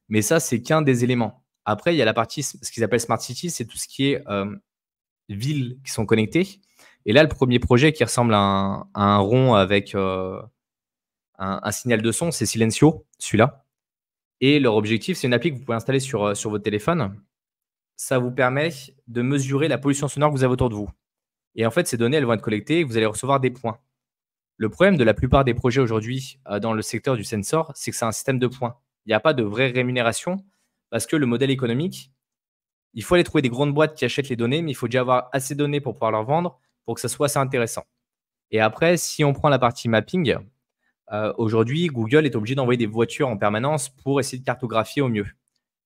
Mais ça, c'est qu'un des éléments. Après, il y a la partie, ce qu'ils appellent Smart City, c'est tout ce qui est villes qui sont connectées. Et là, le premier projet qui ressemble à un rond avec un signal de son, c'est Silencio, celui-là. Et leur objectif, c'est une appli que vous pouvez installer sur votre téléphone. Ça vous permet de mesurer la pollution sonore que vous avez autour de vous. Et en fait, ces données, elles vont être collectées et vous allez recevoir des points. Le problème de la plupart des projets aujourd'hui dans le secteur du sensor, c'est que c'est un système de points. Il n'y a pas de vraie rémunération parce que le modèle économique, il faut aller trouver des grandes boîtes qui achètent les données, mais il faut déjà avoir assez de données pour pouvoir leur vendre pour que ça soit assez intéressant. Et après, si on prend la partie mapping, aujourd'hui, Google est obligé d'envoyer des voitures en permanence pour essayer de cartographier au mieux.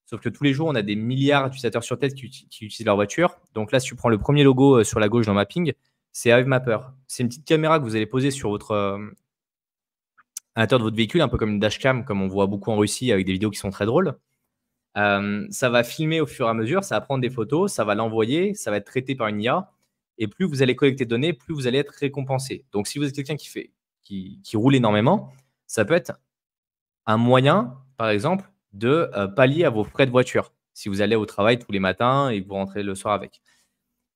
Sauf que tous les jours, on a des milliards d'utilisateurs sur tête qui utilisent leur voiture. Donc là, si tu prends le premier logo sur la gauche dans Mapping, c'est Hive Mapper. C'est une petite caméra que vous allez poser sur à l'intérieur de votre véhicule, un peu comme une dashcam, comme on voit beaucoup en Russie avec des vidéos qui sont très drôles. Ça va filmer au fur et à mesure, ça va prendre des photos, ça va l'envoyer, ça va être traité par une IA. Et plus vous allez collecter de données, plus vous allez être récompensé. Donc, si vous êtes quelqu'un qui roule énormément, ça peut être un moyen, par exemple, de pallier à vos frais de voiture. Si vous allez au travail tous les matins et que vous rentrez le soir avec.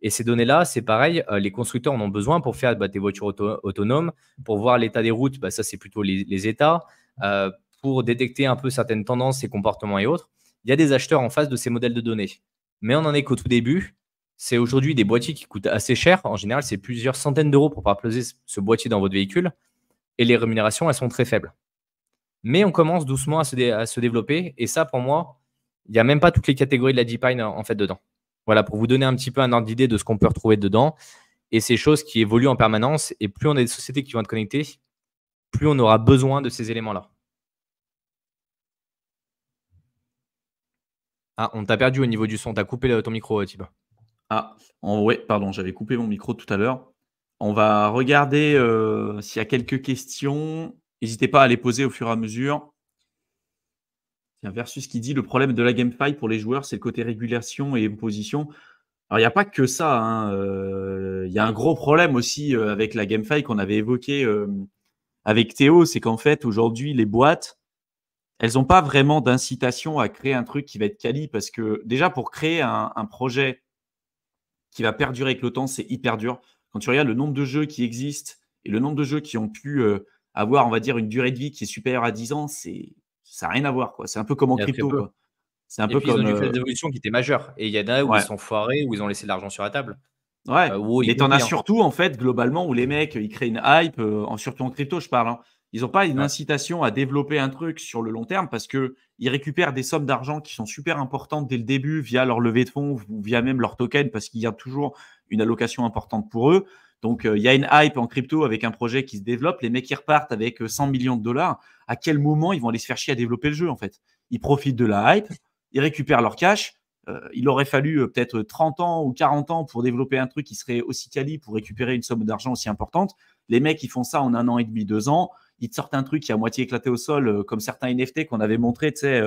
Et ces données-là, c'est pareil, les constructeurs en ont besoin pour faire des voitures autonomes, pour voir l'état des routes, ça c'est plutôt les états, pour détecter un peu certaines tendances et comportements et autres. Il y a des acheteurs en face de ces modèles de données. Mais on n'en est qu'au tout début. C'est aujourd'hui des boîtiers qui coûtent assez cher. En général, c'est plusieurs centaines d'euros pour pouvoir poser ce boîtier dans votre véhicule. Et les rémunérations, elles sont très faibles. Mais on commence doucement à se développer. Et ça, pour moi, il n'y a même pas toutes les catégories de la DeepMind en fait dedans. Voilà, pour vous donner un petit peu un ordre d'idée de ce qu'on peut retrouver dedans. Et ces choses qui évoluent en permanence. Et plus on a des sociétés qui vont être connectées, plus on aura besoin de ces éléments-là. Ah, on t'a perdu au niveau du son. Tu as coupé ton micro, Thibaut. Ah, ouais, pardon, j'avais coupé mon micro tout à l'heure. On va regarder s'il y a quelques questions. N'hésitez pas à les poser au fur et à mesure. Tiens, Versus qui dit le problème de la GameFi pour les joueurs, c'est le côté régulation et imposition. Alors, il n'y a pas que ça. Il y a un gros problème aussi avec la GameFi qu'on avait évoqué avec Théo. C'est qu'en fait, aujourd'hui, les boîtes, elles n'ont pas vraiment d'incitation à créer un truc qui va être quali parce que déjà, pour créer un projet qui va perdurer avec le temps, c'est hyper dur. Quand tu regardes le nombre de jeux qui existent et le nombre de jeux qui ont pu avoir, on va dire, une durée de vie qui est supérieure à 10 ans, ça n'a rien à voir, quoi. C'est un peu comme en crypto, quoi. C'est un peu comme. Ils ont dû faire des évolutions qui étaient majeures. Et il y en a où ils sont foirés, où ils ont laissé de l'argent sur la table. Ouais, Où mais ils t'en vont as bien. surtout, en fait, globalement, où les mecs, ils créent une hype, surtout en crypto, je parle, hein. Ils n'ont pas une Ouais. incitation à développer un truc sur le long terme parce qu'ils récupèrent des sommes d'argent qui sont super importantes dès le début via leur levée de fonds ou via même leur token parce qu'il y a toujours une allocation importante pour eux. Donc, il y a une hype en crypto avec un projet qui se développe. Les mecs, qui repartent avec 100 millions de dollars. À quel moment ils vont aller se faire chier à développer le jeu, en fait? Ils profitent de la hype, ils récupèrent leur cash. Il aurait fallu peut-être 30 ans ou 40 ans pour développer un truc qui serait aussi quali pour récupérer une somme d'argent aussi importante. Les mecs, ils font ça en 1 an et demi, 2 ans. Ils te sortent un truc qui est à moitié éclaté au sol, comme certains NFT qu'on avait montré, tu sais,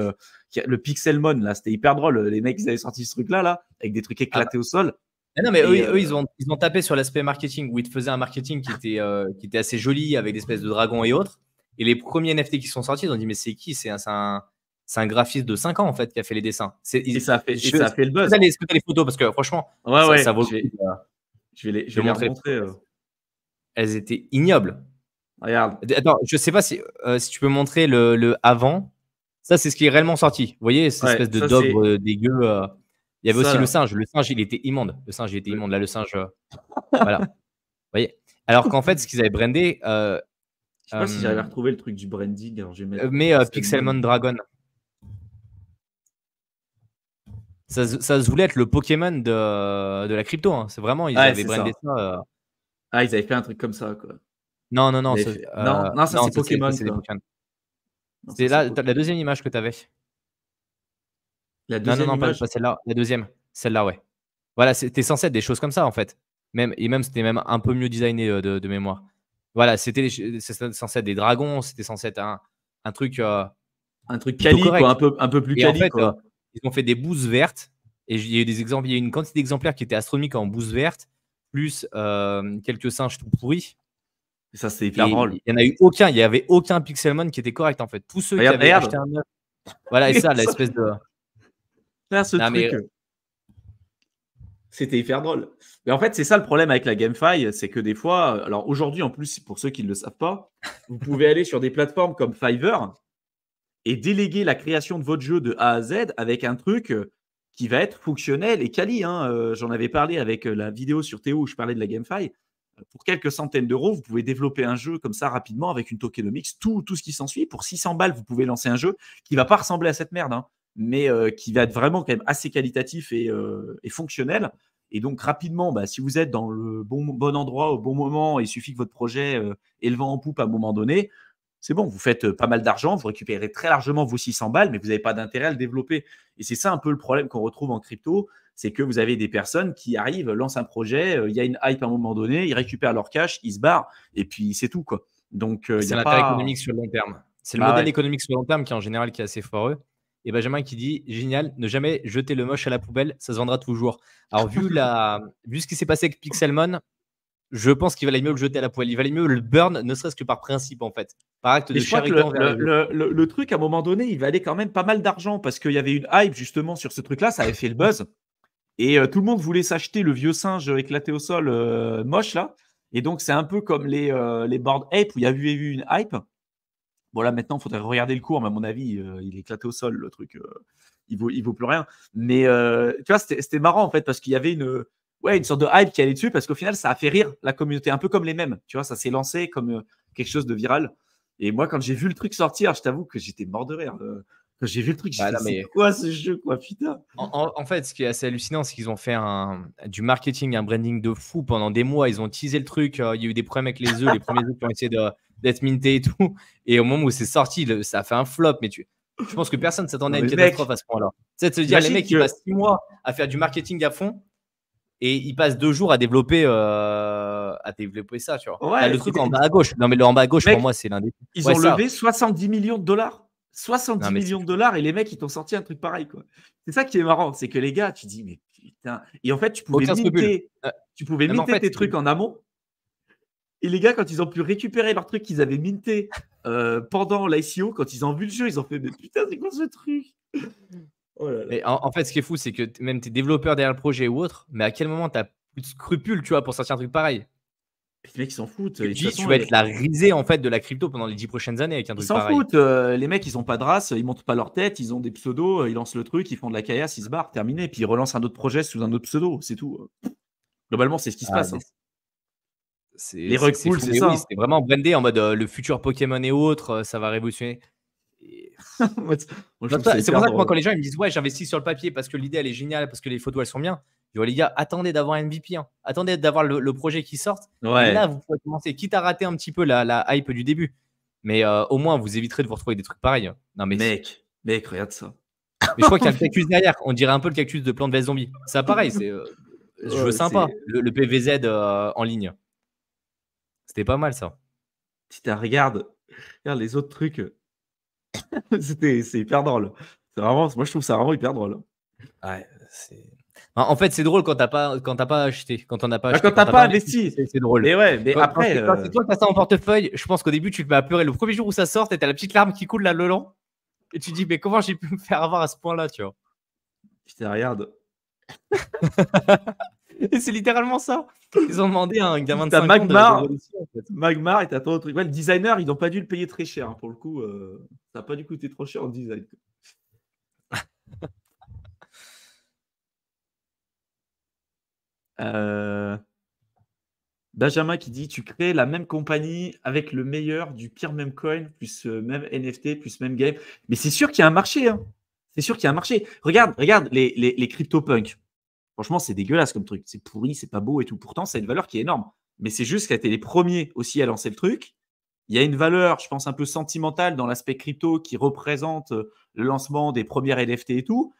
le Pixelmon, là, c'était hyper drôle. Les mecs, ils avaient sorti ce truc-là, là, avec des trucs Ah, éclatés au sol. non, mais Et, eux, ils ont tapé sur l'aspect marketing où ils te faisaient un marketing qui était assez joli avec des espèces de dragons et autres. Et les premiers NFT qui sont sortis, ils ont dit mais c'est qui? C'est un graphiste de 5 ans en fait qui a fait les dessins. ça a fait le buzz. Est-ce que tu as les photos? Parce que franchement, Ouais, ça vaut je le coup. vais les montrer. remontrer. Elles étaient ignobles. Regarde. Attends, je sais pas si tu peux montrer le avant. Ça, c'est ce qui est réellement sorti. Vous voyez, cette espèce de d'ogre dégueu. Il y avait aussi le singe. Le singe, il était immonde. Le singe, il était immonde. Là, le singe, voilà. Vous voyez. Alors qu'en fait, ce qu'ils avaient brandé. Je sais pas si j'avais retrouvé le truc du branding. Alors, je vais mettre mais Pixelmon Dragon. Ça se voulait être le Pokémon de la crypto. Hein. C'est vraiment, ils avaient brandé ça. Ah, ils avaient fait un truc comme ça, quoi. Non. Non, ça, c'est Pokémon. C'est la deuxième image que tu avais. La deuxième image. Pas celle-là. La deuxième. Celle-là, ouais. Voilà, c'était censé être des choses comme ça, en fait. Même c'était même un peu mieux designé de mémoire. Voilà, c'était censé être des dragons, c'était censé être un truc. Un truc quali, quoi, un peu plus quali. En fait, quoi. Ils ont fait des bouses vertes. Et il y a eu des exemples, il y a eu une quantité d'exemplaires qui étaient astronomiques en bouse verte, plus quelques singes tout pourris. Et ça, c'était hyper drôle. Il n'y avait aucun Pixelmon qui était correct, en fait. Tous ceux qui avaient acheté un œuf. Voilà, et ça, l'espèce de. Là, ce truc. C'était hyper drôle. Mais en fait, c'est ça le problème avec la GameFi, c'est que des fois, alors aujourd'hui en plus, pour ceux qui ne le savent pas, vous pouvez aller sur des plateformes comme Fiverr et déléguer la création de votre jeu de A à Z avec un truc qui va être fonctionnel et quali. Hein. J'en avais parlé avec la vidéo sur Théo où je parlais de la GameFi. Pour quelques centaines d'euros, vous pouvez développer un jeu comme ça rapidement avec une tokenomics, tout ce qui s'ensuit. Pour 600 balles, vous pouvez lancer un jeu qui ne va pas ressembler à cette merde, hein, mais qui va être vraiment quand même assez qualitatif et fonctionnel. Et donc rapidement, si vous êtes dans le bon endroit au bon moment, il suffit que votre projet ait le vent en poupe à un moment donné, c'est bon, vous faites pas mal d'argent, vous récupérez très largement vos 600 balles, mais vous n'avez pas d'intérêt à le développer. Et c'est ça un peu le problème qu'on retrouve en crypto, c'est que vous avez des personnes qui arrivent, lancent un projet, il y a une hype à un moment donné, ils récupèrent leur cash, ils se barrent, et puis c'est tout, quoi. Donc, c'est l'intérêt économique sur le long terme. C'est le modèle économique sur le long terme qui, en général, qui est assez foireux. Et Benjamin qui dit, génial, ne jamais jeter le moche à la poubelle, ça se vendra toujours. Alors, vu ce qui s'est passé avec Pixelmon, je pense qu'il valait mieux le jeter à la poubelle. Il valait mieux le burn, ne serait-ce que par principe, en fait. Par acte de charité. Le truc, à un moment donné, il valait quand même pas mal d'argent parce qu'il y avait une hype, justement, sur ce truc-là. Ça avait fait le buzz. Et tout le monde voulait s'acheter le vieux singe éclaté au sol moche, là. Et donc, c'est un peu comme les Bored Ape où il y a eu une hype. Bon, là, maintenant, il faudrait regarder le cours, mais à mon avis, il est éclaté au sol, le truc. Il vaut plus rien. Mais tu vois, c'était marrant, en fait, parce qu'il y avait une sorte de hype qui allait dessus, parce qu'au final, ça a fait rire la communauté, un peu comme les mèmes. Tu vois, ça s'est lancé comme quelque chose de viral. Et moi, quand j'ai vu le truc sortir, je t'avoue que j'étais mort de rire. Quand j'ai vu le truc, j'ai dit, c'est quoi ce jeu, quoi, putain. En fait, ce qui est assez hallucinant, c'est qu'ils ont fait du marketing, un branding de fou pendant des mois. Ils ont teasé le truc. Il y a eu des problèmes avec les œufs, les premiers œufs qui ont essayé d'être mintés et tout. Et au moment où c'est sorti, ça a fait un flop. Mais je pense que personne ne s'attendait à une catastrophe à ce point-là. Tu sais, de se dire, les mecs, ils passent 6 mois à faire du marketing à fond et ils passent 2 jours à développer ça, tu vois. Ouais, le truc en bas à gauche. Non, mais le en bas à gauche, pour moi, c'est l'un des. Ils ont levé 70 millions de dollars. 70 millions de dollars et les mecs, ils t'ont sorti un truc pareil, quoi. C'est ça qui est marrant, c'est que les gars, tu dis, mais putain. Et en fait, tu pouvais minter tes trucs en amont. Et les gars, quand ils ont pu récupérer leurs trucs qu'ils avaient minté pendant l'ICO, quand ils ont vu le jeu, ils ont fait, mais putain, c'est quoi ce truc? Oh là là. Mais en fait, ce qui est fou, c'est que même tes développeurs derrière le projet ou autre, mais à quel moment tu as plus de scrupules, tu vois, pour sortir un truc pareil? Les mecs, ils s'en foutent. Tu vas être la risée en fait de la crypto pendant les 10 prochaines années avec un truc pareil. Ils s'en foutent. Les mecs, ils n'ont pas de race, ils montent pas leur tête, ils ont des pseudos, ils lancent le truc, ils font de la caillasse, ils se barrent, terminé. Puis ils relancent un autre projet sous un autre pseudo, c'est tout. Globalement, c'est ce qui se passe. Hein. Les rug pulls, c'est ça. Oui, c'était vraiment brandé en mode le futur Pokémon et autres, ça va révolutionner. C'est pour ça que moi, quand les gens ils me disent ouais, j'investis sur le papier parce que l'idée elle est géniale, parce que les photos elles sont bien. Je dis les gars, attendez d'avoir un MVP, hein. Attendez d'avoir le projet qui sorte. Ouais. Et là, vous pouvez commencer, quitte à rater un petit peu la hype du début. Mais au moins, vous éviterez de vous retrouver des trucs pareils. Non, mais mec, regarde ça. Mais je crois qu'il y a le cactus derrière. On dirait un peu le cactus de Plante vs Zombie. C'est pareil, c'est jeu sympa. Le PVZ en ligne. C'était pas mal ça. Putain, regarde les autres trucs. C'est hyper drôle. Moi, je trouve ça vraiment hyper drôle. Ouais, en fait, c'est drôle quand t'as pas acheté. Quand on n'a pas acheté. Quand t'as pas investi. C'est drôle. Mais ouais, mais après. Quand c'est toi qui as ça en portefeuille, je pense qu'au début, tu te mets à pleurer. Le premier jour où ça sort, t'as la petite larme qui coule là le long. Et tu dis, mais comment j'ai pu me faire avoir à ce point-là, tu vois. Putain, regarde. Et c'est littéralement ça. Ils ont demandé à un gamin de 5 ans Magmar et t'as ton truc. Ouais, le designer, ils n'ont pas dû le payer très cher. Hein, pour le coup, ça n'a pas dû coûter trop cher en design. Benjamin qui dit tu crées la même compagnie avec le meilleur du pire même coin, plus même NFT, plus même game. Mais c'est sûr qu'il y a un marché. Hein. C'est sûr qu'il y a un marché. Regarde les CryptoPunks. Franchement, c'est dégueulasse comme truc. C'est pourri, c'est pas beau et tout. Pourtant, ça a une valeur qui est énorme. Mais c'est juste qu'ils ont été les premiers aussi à lancer le truc. Il y a une valeur, je pense, un peu sentimentale dans l'aspect crypto qui représente le lancement des premières NFT et tout.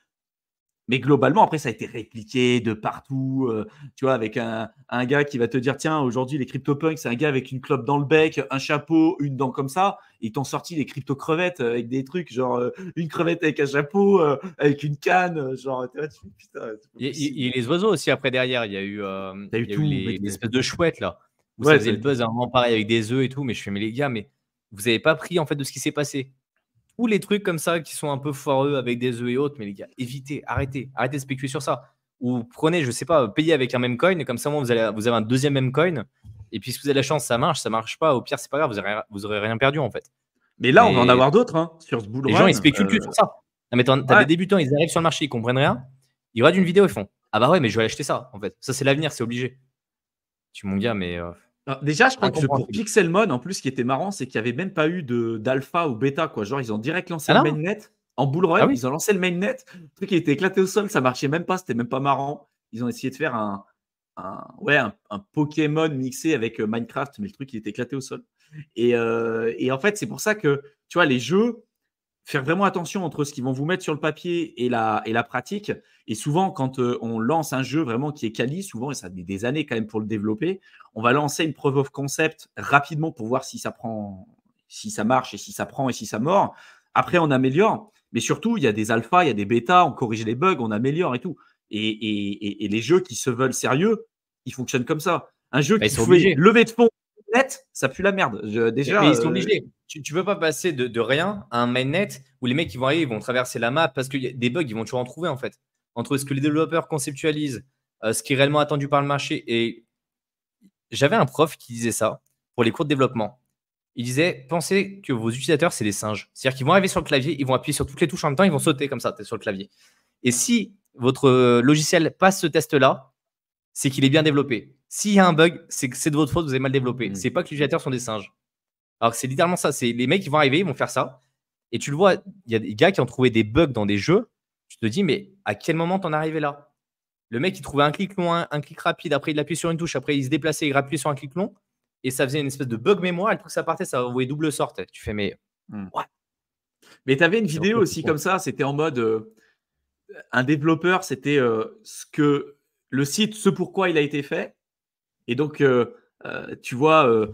Mais globalement, après, ça a été répliqué de partout. Tu vois, avec un gars qui va te dire tiens, aujourd'hui, les CryptoPunks, c'est un gars avec une clope dans le bec, un chapeau, une dent comme ça. Ils t'ont sorti les crypto-crevettes avec des trucs genre une crevette avec un chapeau, avec une canne. Genre, putain. Il y a les oiseaux aussi après derrière. Il y a eu, les espèces de chouettes là. Où ça faisait le buzz à un moment pareil avec des œufs et tout. Mais je fais, mais les gars, mais vous n'avez pas pris en fait de ce qui s'est passé. Tous les trucs comme ça qui sont un peu foireux avec des œufs et autres, mais les gars, évitez, arrêtez de spéculer sur ça. Ou prenez, je sais pas, payez avec un même coin, et comme ça, vous avez un deuxième même coin. Et puis si vous avez la chance, ça marche pas. Au pire, c'est pas grave, vous aurez rien perdu en fait. Mais là, on va en avoir d'autres hein, sur ce bull run. Les gens, ils spéculent que sur ça. Non, mais t'as des débutants, ils arrivent sur le marché, ils comprennent rien. Ils regardent une vidéo, ils font ah bah ouais, mais je vais acheter ça en fait. Ça, c'est l'avenir, c'est obligé. Tu mon gars, mais. Alors, déjà, je crois que pour Pixelmon, en plus, ce qui était marrant, c'est qu'il n'y avait même pas eu d'alpha ou bêta. Quoi. Genre, ils ont direct lancé le mainnet en bull run. Ils ont lancé le mainnet. Le truc, il était éclaté au sol. Ça marchait même pas. C'était même pas marrant. Ils ont essayé de faire un Pokémon mixé avec Minecraft, mais le truc, il était éclaté au sol. Et en fait, c'est pour ça que, tu vois, les jeux, faire vraiment attention entre ce qu'ils vont vous mettre sur le papier et la pratique. Et souvent, quand on lance un jeu vraiment qui est quali, souvent, et ça met des années quand même pour le développer, on va lancer une proof of concept rapidement pour voir si ça prend, si ça marche et si ça prend et si ça mord. Après, on améliore. Mais surtout, il y a des alphas, il y a des bêtas, on corrige les bugs, on améliore et tout. Et les jeux qui se veulent sérieux, ils fonctionnent comme ça. Un jeu qui fait lever de fonds net, ça pue la merde. Déjà, mais ils sont obligés. Tu peux pas passer de rien à un mainnet où les mecs qui vont arriver, ils vont traverser la map parce que des bugs, ils vont toujours en trouver en fait. Entre ce que les développeurs conceptualisent, ce qui est réellement attendu par le marché. Et j'avais un prof qui disait ça pour les cours de développement. Il disait pensez que vos utilisateurs, c'est des singes. C'est-à-dire qu'ils vont arriver sur le clavier, ils vont appuyer sur toutes les touches en même temps, ils vont sauter comme ça sur le clavier. Et si votre logiciel passe ce test-là, c'est qu'il est bien développé. S'il y a un bug, c'est que c'est de votre faute, vous avez mal développé. C'est pas que les utilisateurs sont des singes. Alors c'est littéralement ça. C'est les mecs qui vont arriver, ils vont faire ça. Et tu le vois, il y a des gars qui ont trouvé des bugs dans des jeux. Tu te dis, mais à quel moment t'en es arrivé là? Le mec, il trouvait un clic long, un clic rapide. Après, il appuyait sur une touche. Après, il se déplaçait, il appuyait sur un clic long. Et ça faisait une espèce de bug mémoire. Et le truc, ça partait, ça envoyait double sorte. Tu fais, mais. Ouais. Mais tu avais une vidéo aussi comme ça. C'était en mode. Un développeur, c'était le site, ce pourquoi il a été fait. Et donc, tu vois,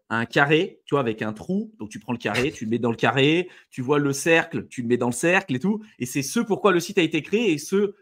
un carré, tu vois, avec un trou. Donc, tu prends le carré, tu le mets dans le carré. Tu vois le cercle, tu le mets dans le cercle et tout. Et c'est ce pourquoi le site a été créé et ce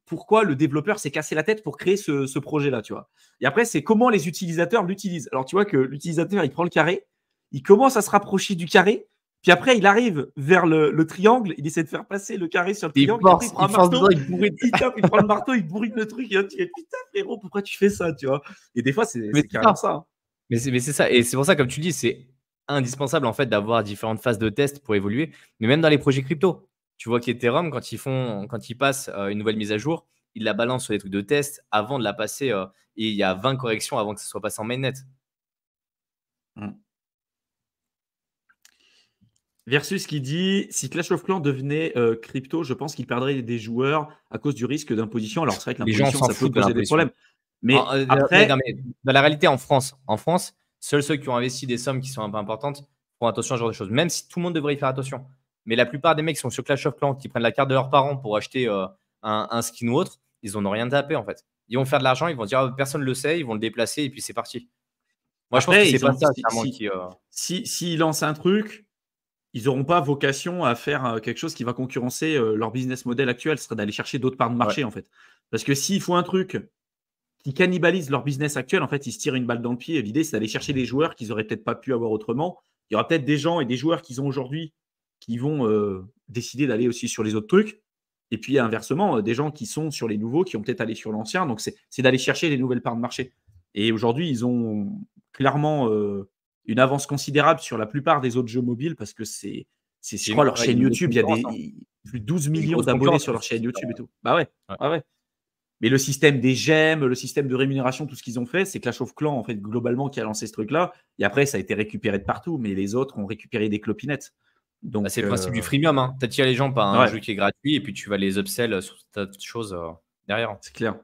pourquoi le développeur s'est cassé la tête pour créer ce projet-là, tu vois. Et après, c'est comment les utilisateurs l'utilisent. Alors, tu vois que l'utilisateur, il prend le carré, il commence à se rapprocher du carré. Puis après, il arrive vers le triangle, il essaie de faire passer le carré sur le triangle. Il prend un marteau, il prend le marteau, il bourrine le truc. Et tu dis, putain, frérot, pourquoi tu fais ça, tu vois? Et des fois, c'est carrément ça. Hein. Mais c'est ça. Et c'est pour ça, comme tu dis, c'est indispensable en fait d'avoir différentes phases de test pour évoluer. Mais même dans les projets crypto, tu vois qu'Ethereum, quand ils passent une nouvelle mise à jour, ils la balancent sur les trucs de test avant de la passer. Et il y a 20 corrections avant que ça soit passé en mainnet. Versus qui dit si Clash of Clans devenait crypto, je pense qu'il perdrait des joueurs à cause du risque d'imposition. Alors, c'est vrai que l'imposition, ça peut poser des problèmes. Mais après. Dans la réalité, en France, seuls ceux qui ont investi des sommes qui sont un peu importantes font attention à ce genre de choses. Même si tout le monde devrait y faire attention. Mais la plupart des mecs qui sont sur Clash of Clans, qui prennent la carte de leurs parents pour acheter un skin ou autre, ils n'en ont rien tapé en fait. Ils vont faire de l'argent, ils vont dire personne ne le sait, ils vont le déplacer et puis c'est parti. Moi, après, je pense que c'est pas ça. S'ils lancent un truc, ils n'auront pas vocation à faire quelque chose qui va concurrencer leur business model actuel. Ce serait d'aller chercher d'autres parts de marché en fait. Parce que s'ils font un truc qui cannibalise leur business actuel, en fait, ils se tirent une balle dans le pied. L'idée, c'est d'aller chercher des joueurs qu'ils n'auraient peut-être pas pu avoir autrement. Il y aura peut-être des gens et des joueurs qu'ils ont aujourd'hui qui vont décider d'aller aussi sur les autres trucs. Et puis, inversement, des gens qui sont sur les nouveaux, qui ont peut-être allé sur l'ancien. Donc, c'est d'aller chercher les nouvelles parts de marché. Et aujourd'hui, ils ont clairement une avance considérable sur la plupart des autres jeux mobiles parce que je crois, leur chaîne YouTube, il y a plus de 12 millions d'abonnés sur leur chaîne YouTube et tout. Bah ouais. Mais le système des gemmes, le système de rémunération, tout ce qu'ils ont fait, c'est Clash of Clans, en fait, globalement, qui a lancé ce truc-là. Et après, ça a été récupéré de partout, mais les autres ont récupéré des clopinettes. Donc, c'est le principe du freemium. Tu attires les gens par un jeu qui est gratuit et puis tu vas les upsell sur tas de choses derrière. C'est clair.